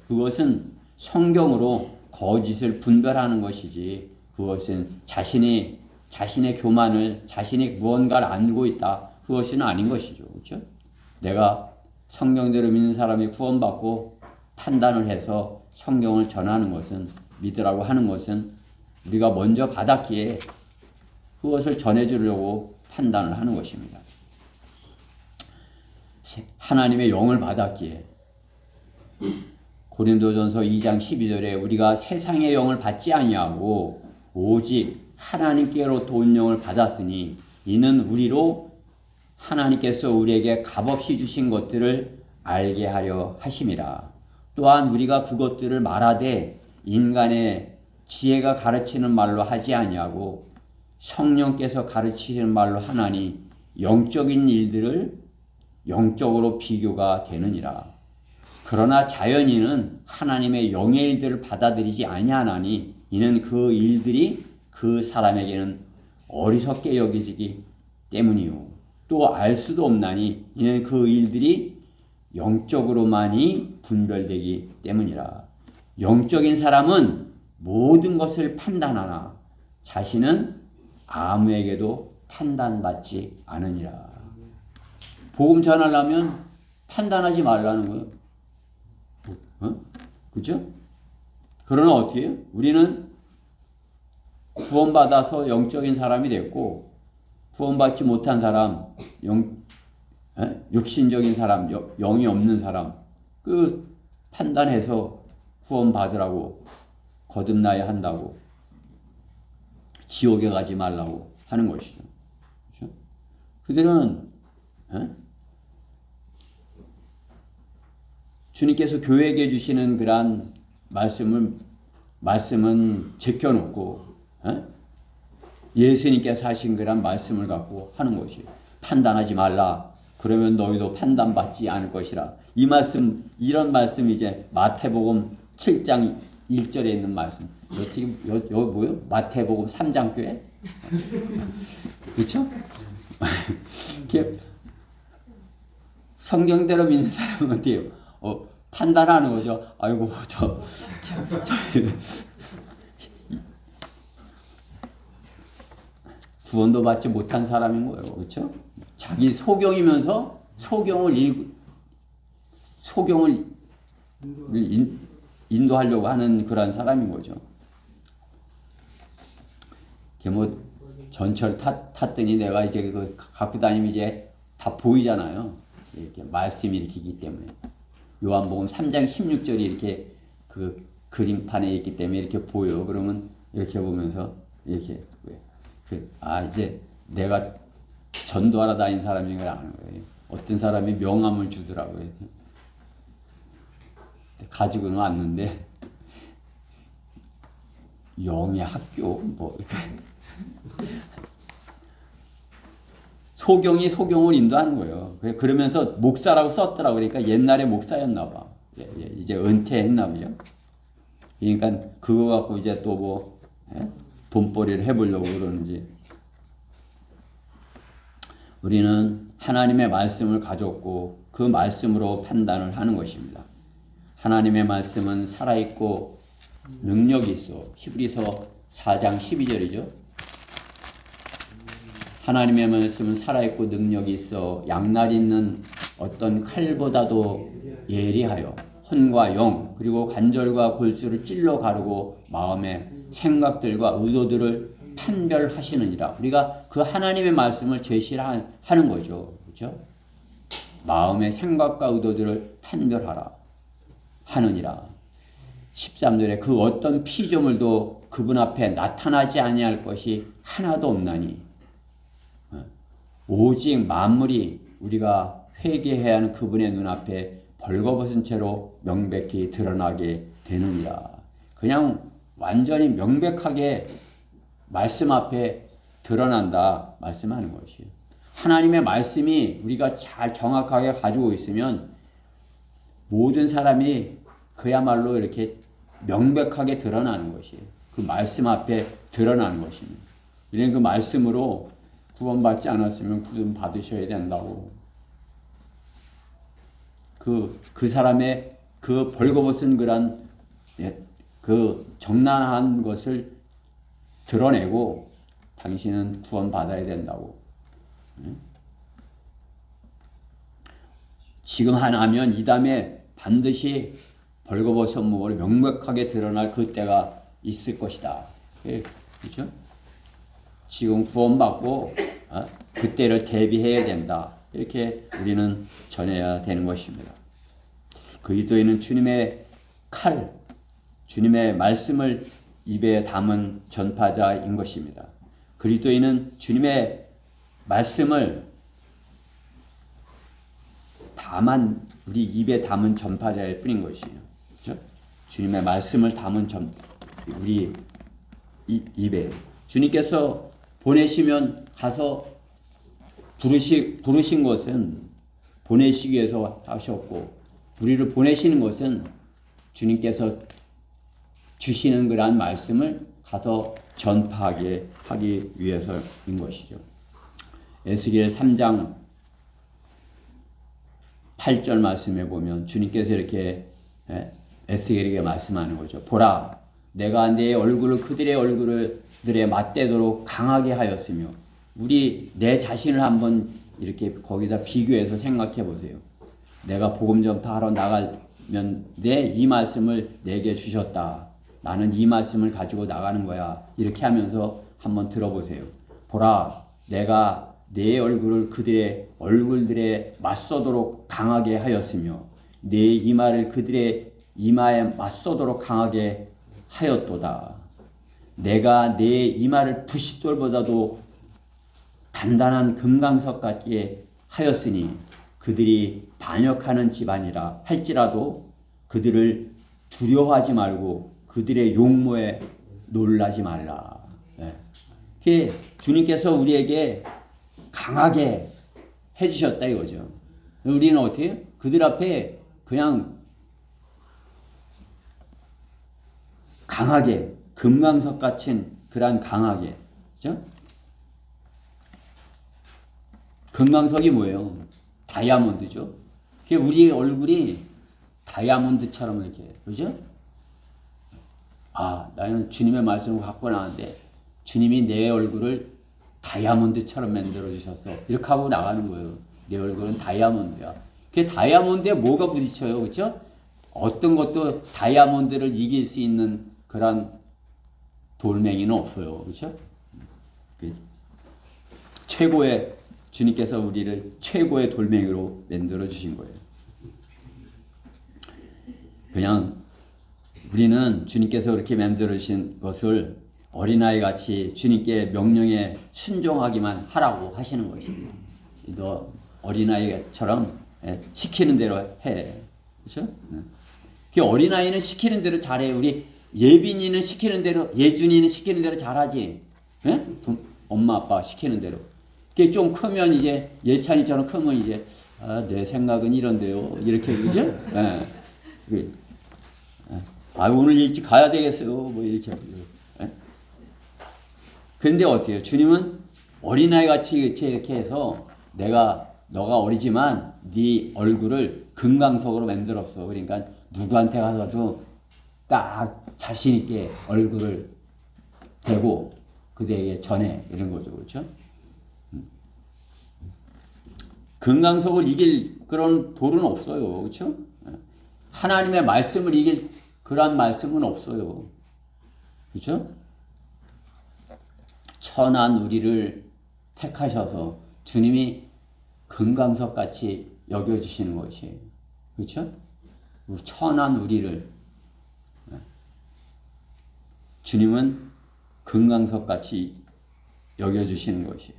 Speaker 1: 그것은 성경으로 거짓을 분별하는 것이지 그것은 자신의 교만을, 자신이 무언가를 알고 있다. 그것은 아닌 것이죠. 그렇죠? 내가 성경대로 믿는 사람이 구원받고 판단을 해서 성경을 전하는 것은, 믿으라고 하는 것은 우리가 먼저 받았기에 그것을 전해주려고 판단을 하는 것입니다. 하나님의 영을 받았기에 고린도전서 2장 12절에 우리가 세상의 영을 받지 아니하고 오직 하나님께로부터 온 영을 받았으니 이는 우리로 하나님께서 우리에게 값없이 주신 것들을 알게 하려 하심이라. 또한 우리가 그것들을 말하되 인간의 지혜가 가르치는 말로 하지 아니하고 성령께서 가르치시는 말로 하나니 영적인 일들을 영적으로 비교가 되느니라. 그러나 자연인은 하나님의 영의 일들을 받아들이지 아니하나니 이는 그 일들이 그 사람에게는 어리석게 여겨지기 때문이요. 또 알 수도 없나니 이는 그 일들이 영적으로만이 분별되기 때문이라. 영적인 사람은 모든 것을 판단하나 자신은 아무에게도 판단받지 않으니라. 복음 전하려면 판단하지 말라는 거예요. 그렇죠? 그러나 어떻게 해요? 우리는 구원받아서 영적인 사람이 됐고 구원받지 못한 사람, 육신적인 사람, 영이 없는 사람 그 판단해서 구원받으라고 거듭나야 한다고 지옥에 가지 말라고 하는 것이죠. 그렇죠? 그들은 주님께서 교회에게 주시는 그러한 말씀은 제껴놓고 예수님께서 하신 그러한 말씀을 갖고 하는 것이에요. 판단하지 말라. 그러면 너희도 판단받지 않을 것이라. 이 말씀, 이런 말씀이 이제 마태복음 7장 1절에 있는 말씀. 여기 뭐요? 마태복음 3장 교회? 그렇죠? 성경대로 믿는 사람은 어때요? 판단하는 거죠. 아이고, 구원도 받지 못한 사람인 거예요. 그렇죠? 자기 소경이면서 소경을 인도하려고 하는 그런 사람인 거죠. 뭐 전철 탔더니 내가 이제 그 갖고 다니면 이제 다 보이잖아요. 이렇게 말씀이 이렇게 있기 때문에. 요한복음 3장 16절이 이렇게 그 그림판에 있기 때문에 이렇게 보여. 그러면 이렇게 보면서 이렇게 이제 내가 전도하러 다닌 사람인 걸 아는 거예요. 어떤 사람이 명함을 주더라고요. 가지고는 왔는데 영의 학교 뭐 소경을 인도하는 거예요. 그러면서 목사라고 썼더라고. 그러니까 옛날에 목사였나 봐. 이제 은퇴했나 보죠. 그러니까 그거 갖고 이제 또 뭐 돈벌이를 해보려고 그러는지. 우리는 하나님의 말씀을 가졌고 그 말씀으로 판단을 하는 것입니다. 하나님의 말씀은 살아있고 능력이 있어. 히브리서 4장 12절이죠. 하나님의 말씀은 살아있고 능력이 있어 양날 있는 어떤 칼보다도 예리하여 혼과 영 그리고 관절과 골수를 찔러 가르고 마음의 생각들과 의도들을 판별하시느니라. 우리가 그 하나님의 말씀을 제시하는 거죠. 그렇죠? 마음의 생각과 의도들을 판별하라 하느니라. 13절에 그 어떤 피조물도 그분 앞에 나타나지 아니할 것이 하나도 없나니 오직 만물이 우리가 회개해야 하는 그분의 눈앞에 벌거벗은 채로 명백히 드러나게 되느니라. 그냥 완전히 명백하게 말씀 앞에 드러난다 말씀하는 것이에요. 하나님의 말씀이 우리가 잘 정확하게 가지고 있으면 모든 사람이 그야말로 이렇게 명백하게 드러나는 것이에요. 그 말씀 앞에 드러나는 것입니다. 이런 그 말씀으로 구원받지 않았으면 구원 받으셔야 된다고. 그 사람의 그 벌거벗은 그 정난한 것을 드러내고 당신은 구원받아야 된다고. 지금 하나면 이 다음에 반드시 벌거벗은 몸으로 명백하게 드러날 그때가 있을 것이다. 그렇죠? 지금 구원받고 그때를 대비해야 된다. 이렇게 우리는 전해야 되는 것입니다. 그리스도인은 주님의 칼, 주님의 말씀을 입에 담은 전파자인 것입니다. 그리스도인은 주님의 말씀을 다만 우리 입에 담은 전파자일 뿐인 것이에요. 그렇죠? 주님의 말씀을 담은 우리 입에 주님께서 보내시면 가서 부르신 것은 보내시기 위해서 하셨고 우리를 보내시는 것은 주님께서 주시는 그러한 말씀을 가서 전파하게 하기 위해서인 것이죠. 에스겔 3장 8절 말씀에 보면 주님께서 이렇게 에스겔에게 말씀하는 거죠. 보라, 내가 내 얼굴을 그들의 얼굴들에 맞대도록 강하게 하였으며 내 자신을 한번 이렇게 거기다 비교해서 생각해 보세요. 내가 복음 전파하러 나가면 이 말씀을 내게 주셨다. 나는 이 말씀을 가지고 나가는 거야. 이렇게 하면서 한번 들어보세요. 보라, 내가 내 얼굴을 그들의 얼굴들에 맞서도록 강하게 하였으며 내 이마를 그들의 이마에 맞서도록 강하게 하였도다. 내가 내 이마를 부싯돌보다도 단단한 금강석 같게 하였으니 그들이 반역하는 집안이라 할지라도 그들을 두려워하지 말고 그들의 용모에 놀라지 말라. 주님께서 우리에게 강하게 해주셨다 이거죠. 우리는 어떻게 해요? 그들 앞에 그냥 강하게 금강석 같은 그러한 강하게, 그렇죠? 금강석이 뭐예요? 다이아몬드죠. 우리 얼굴이 다이아몬드처럼 이렇게, 그죠? 나는 주님의 말씀을 갖고 나왔는데 주님이 내 얼굴을 다이아몬드처럼 만들어 주셨어. 이렇게 하고 나가는 거예요. 내 얼굴은 다이아몬드야. 다이아몬드에 뭐가 부딪혀요, 그렇죠? 어떤 것도 다이아몬드를 이길 수 있는 그런 돌멩이는 없어요, 그렇죠? 최고의 주님께서 우리를 최고의 돌멩이로 만들어 주신 거예요. 그냥 우리는 주님께서 그렇게 만들어 주신 것을 어린아이 같이 주님께 명령에 순종하기만 하라고 하시는 것입니다. 너 어린아이처럼 시키는 대로 해. 그렇죠? 그 어린아이는 시키는 대로 잘해. 우리 예빈이는 시키는 대로, 예준이는 시키는 대로 잘하지. 엄마 아빠 시키는 대로. 그게 좀 크면 이제 예찬이처럼 크면 이제 내 생각은 이런데요. 이렇게 그죠? 오늘 일찍 가야 되겠어요. 뭐 이렇게. 그런데 어때요? 주님은 어린아이 같이 이렇게 해서 너가 어리지만 네 얼굴을 금강석으로 만들었어. 그러니까 누구한테 가서도 딱 자신 있게 얼굴을 대고 그대에게 전해 이런 거죠, 그렇죠? 금강석을 이길 그런 돌은 없어요, 그렇죠? 하나님의 말씀을 이길 그러한 말씀은 없어요, 그렇죠? 천한 우리를 택하셔서 주님이 금강석 같이 여겨주시는 것이에요. 그렇죠? 천한 우리를 주님은 금강석 같이 여겨주시는 것이에요.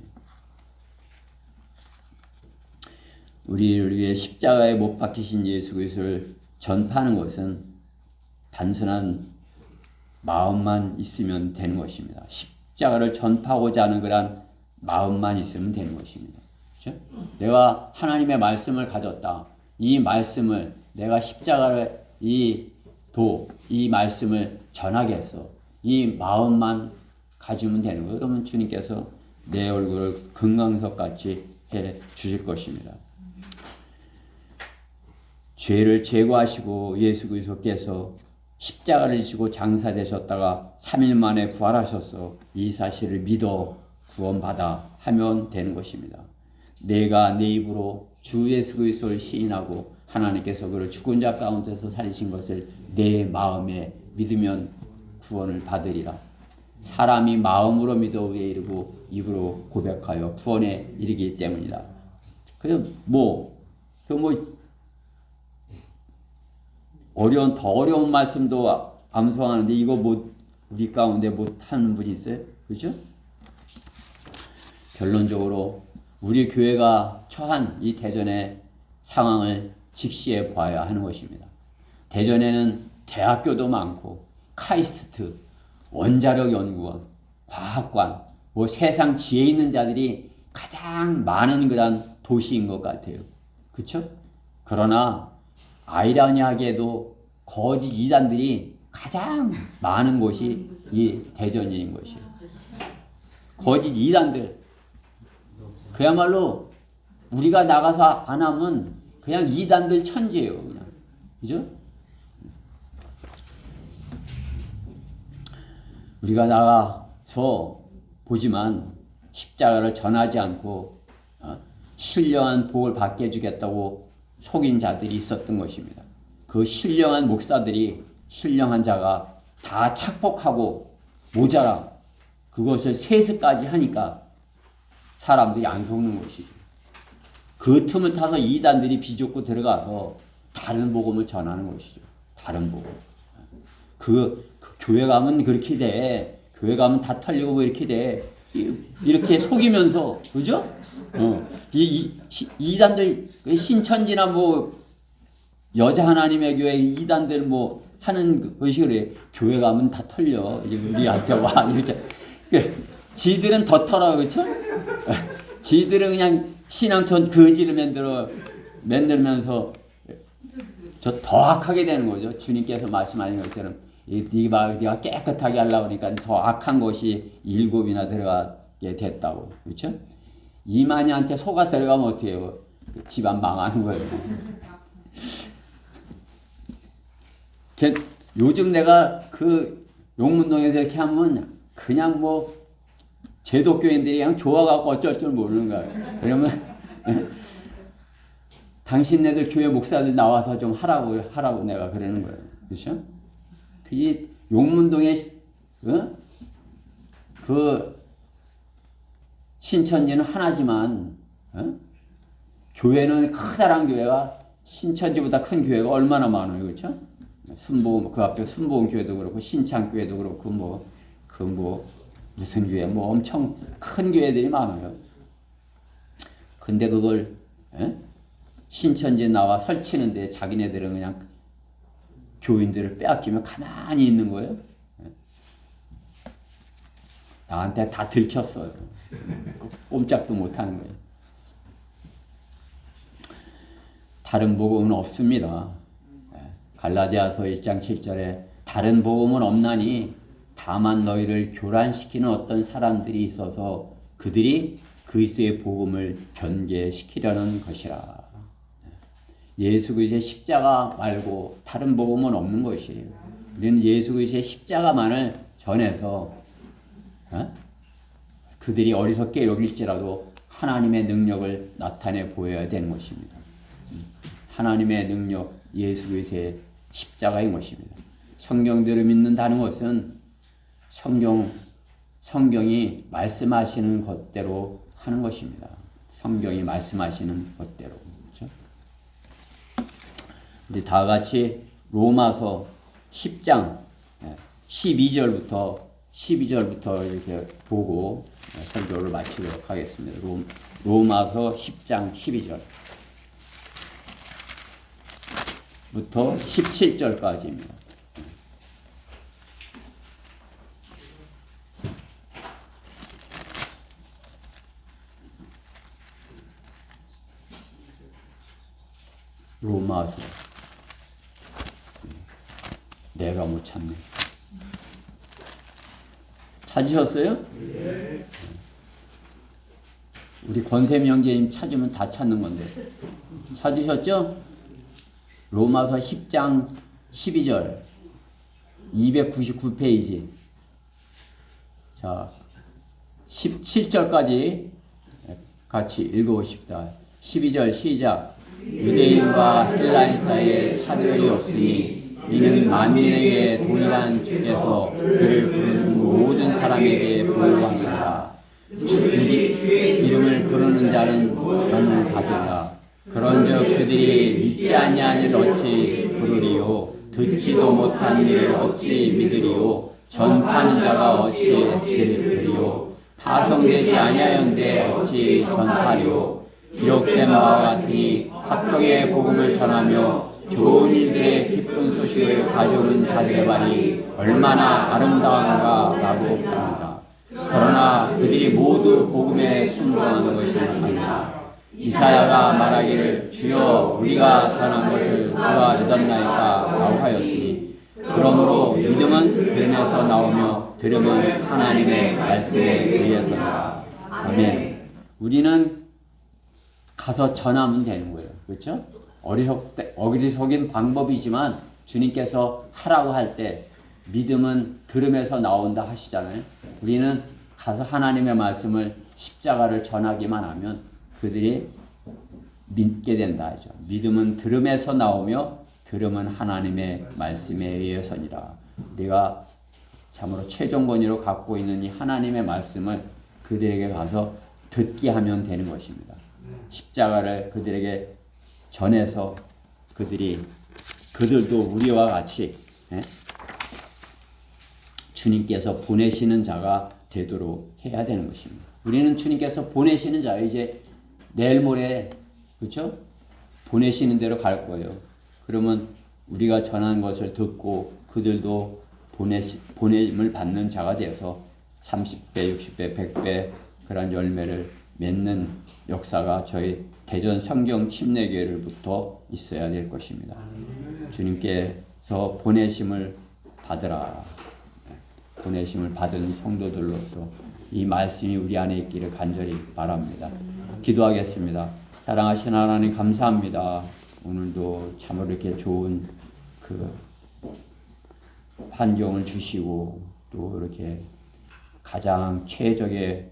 Speaker 1: 우리를 위해 십자가에 못 박히신 예수 그리스도를 전파하는 것은 단순한 마음만 있으면 되는 것입니다. 십자가를 전파하고자 하는 그런 마음만 있으면 되는 것입니다. 그렇죠? 내가 하나님의 말씀을 가졌다. 이 말씀을 내가 십자가를 이 말씀을 전하겠어. 이 마음만 가지면 되는 거예요. 그러면 주님께서 내 얼굴을 금강석같이 해 주실 것입니다. 죄를 제거하시고 예수 그리스도께서 십자가를 지고 장사되셨다가 3일 만에 부활하셔서 이 사실을 믿어 구원받아 하면 되는 것입니다. 내가 내 입으로 주 예수 그리스도를 시인하고 하나님께서 그를 죽은 자 가운데서 살리신 것을 내 마음에 믿으면 구원을 받으리라. 사람이 마음으로 믿어 의에 이르고 입으로 고백하여 구원에 이르기 때문이다. 더 어려운 말씀도 암송하는데 이거 우리 가운데 못하는 분이 있어요? 그죠? 결론적으로 우리 교회가 처한 이 대전의 상황을 직시해 봐야 하는 것입니다. 대전에는 대학교도 많고 카이스트, 원자력연구원, 과학관, 세상 지혜 있는 자들이 가장 많은 그런 도시인 것 같아요. 그렇죠? 그러나 아이러니하게도 거짓 이단들이 가장 많은 곳이 이 대전인 것이에요. 거짓 이단들. 그야말로 우리가 나가서 안 하면 그냥 이단들 천지예요. 그냥. 그죠? 우리가 나가서 보지만 십자가를 전하지 않고 신령한 복을 받게 해주겠다고 속인 자들이 있었던 것입니다. 그 신령한 목사들이 신령한 자가 다 착복하고 모자라 그것을 세습까지 하니까 사람들이 안 속는 것이죠. 그 틈을 타서 이단들이 비좁고 들어가서 다른 복음을 전하는 것이죠. 다른 복음. 그 교회 가면 그렇게 돼. 교회 가면 다 털리고 뭐 이렇게 돼. 이렇게 속이면서, 그죠? 이단들, 신천지나 여자 하나님의 교회 이단들 하는 것이 그래. 교회 가면 다 털려. 우리한테 와. 이렇게. 지들은 더 털어. 그쵸? 지들은 그냥 신앙촌 거지를 만들면서 더 악하게 되는 거죠. 주님께서 말씀하신 것처럼. 네가 깨끗하게 하려고 하니까 더 악한 것이 7이나 들어가게 됐다고. 그렇죠? 이만희한테 속아 들어가면 어떻게 해요? 집안 망하는 거예요. 요즘 내가 용문동에서 이렇게 하면 그냥 제독교인들이 그냥 좋아갖고 어쩔 줄 모르는 거예요. 그러면 당신네들 교회 목사들 나와서 좀 하라고 내가 그러는 거예요. 그렇죠? 이 용문동에 신천지는 하나지만 교회는 커다란 교회가 신천지보다 큰 교회가 얼마나 많아요. 그렇죠? 순복음 그 앞에 순복음 교회도 그렇고 신창 교회도 그렇고 무슨 교회 엄청 큰 교회들이 많아요. 근데 그걸 신천지에 나와 설치는데 자기네들은 그냥 교인들을 빼앗기면 가만히 있는 거예요. 나한테 다 들켰어요. 꼼짝도 못하는 거예요. 다른 복음은 없습니다. 갈라디아서 1장 7절에 다른 복음은 없나니 다만 너희를 교란시키는 어떤 사람들이 있어서 그들이 그리스도의 복음을 변개시키려는 것이라. 예수 그리스도의 십자가 말고 다른 복음은 없는 것이에요. 우리는 예수 그리스도의 십자가만을 전해서 그들이 어리석게 여길지라도 하나님의 능력을 나타내 보여야 되는 것입니다. 하나님의 능력, 예수 그리스도의 십자가인 것입니다. 성경들을 믿는다는 것은 성경이 말씀하시는 것대로 하는 것입니다. 성경이 말씀하시는 것대로. 우리 다 같이 로마서 10장 12절부터 이렇게 보고 설교를 마치도록 하겠습니다. 로마서 10장 12절부터 17절까지입니다. 로마서 내가 못 찾네. 찾으셨어요? 네. 우리 권세미 형제님 찾으면 다 찾는 건데. 찾으셨죠? 로마서 10장 12절. 299페이지. 자, 17절까지 같이 읽어보십시다. 12절 시작. 유대인과 헬라인 사이에 차별이 없으니 이는 만민에게 동일한 주께서 그를 부르는 모든 사람에게 보호하시라. 주의 이름을 부르는 자는 영을 받으리라. 그런즉 그들이 믿지 아니한 일을 어찌 부르리요 듣지도 못한 일을 어찌 믿으리요 전파하는 자가 어찌 들으리요 파송되지 아니하였는데 어찌 전파리요 기록된 바와 같으니 합격의 복음을 전하며 좋은 일들의 기쁜 소식을 가져오는 자들의 발이 얼마나 아름다운가 라고 합니다. 그러나 그들이 모두 복음에 순종하는 것이 아니라 이사야가 말하기를 주여 우리가 전한 것을 누가 믿었나이까 라고 하였으니 그러므로 믿음은 들음에서 나오며 들음은 하나님의 말씀에 의해서다. 아멘. 우리는 가서 전하면 되는 거예요. 그렇죠? 어리석인 방법이지만 주님께서 하라고 할 때 믿음은 들음에서 나온다 하시잖아요. 우리는 가서 하나님의 말씀을 십자가를 전하기만 하면 그들이 믿게 된다 하죠. 믿음은 들음에서 나오며 들음은 하나님의 말씀에 의해서니라. 우리가 참으로 최종 권위로 갖고 있는 이 하나님의 말씀을 그들에게 가서 듣게 하면 되는 것입니다. 십자가를 그들에게 전해서 그들도 우리와 같이 주님께서 보내시는 자가 되도록 해야 되는 것입니다. 우리는 주님께서 보내시는 자, 이제 내일 모레 그렇죠? 보내시는 대로 갈 거예요. 그러면 우리가 전하는 것을 듣고 그들도 보냄을 받는 자가 되어서 30배, 60배, 100배 그런 열매를 맺는 역사가 저희 대전 성경 침례교회로부터 있어야 될 것입니다. 주님께서 보내심을 받으라. 보내심을 받은 성도들로서 이 말씀이 우리 안에 있기를 간절히 바랍니다. 기도하겠습니다. 사랑하신 하나님 감사합니다. 오늘도 참으로 이렇게 좋은 그 환경을 주시고 또 이렇게 가장 최적의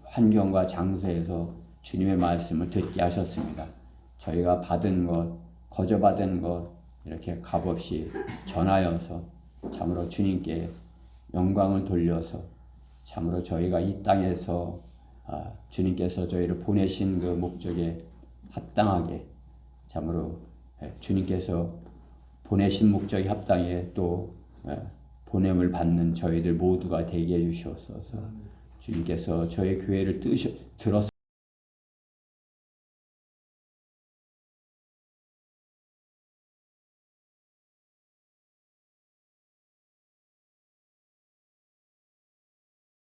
Speaker 1: 환경과 장소에서 주님의 말씀을 듣게 하셨습니다. 저희가 받은 것, 거저받은 것 이렇게 값없이 전하여서 참으로 주님께 영광을 돌려서 참으로 저희가 이 땅에서 주님께서 저희를 보내신 그 목적에 합당하게 참으로 주님께서 보내신 목적에 합당해 또 보냄을 받는 저희들 모두가 되게 해주시옵소서. 주님께서 저희 교회를 들어서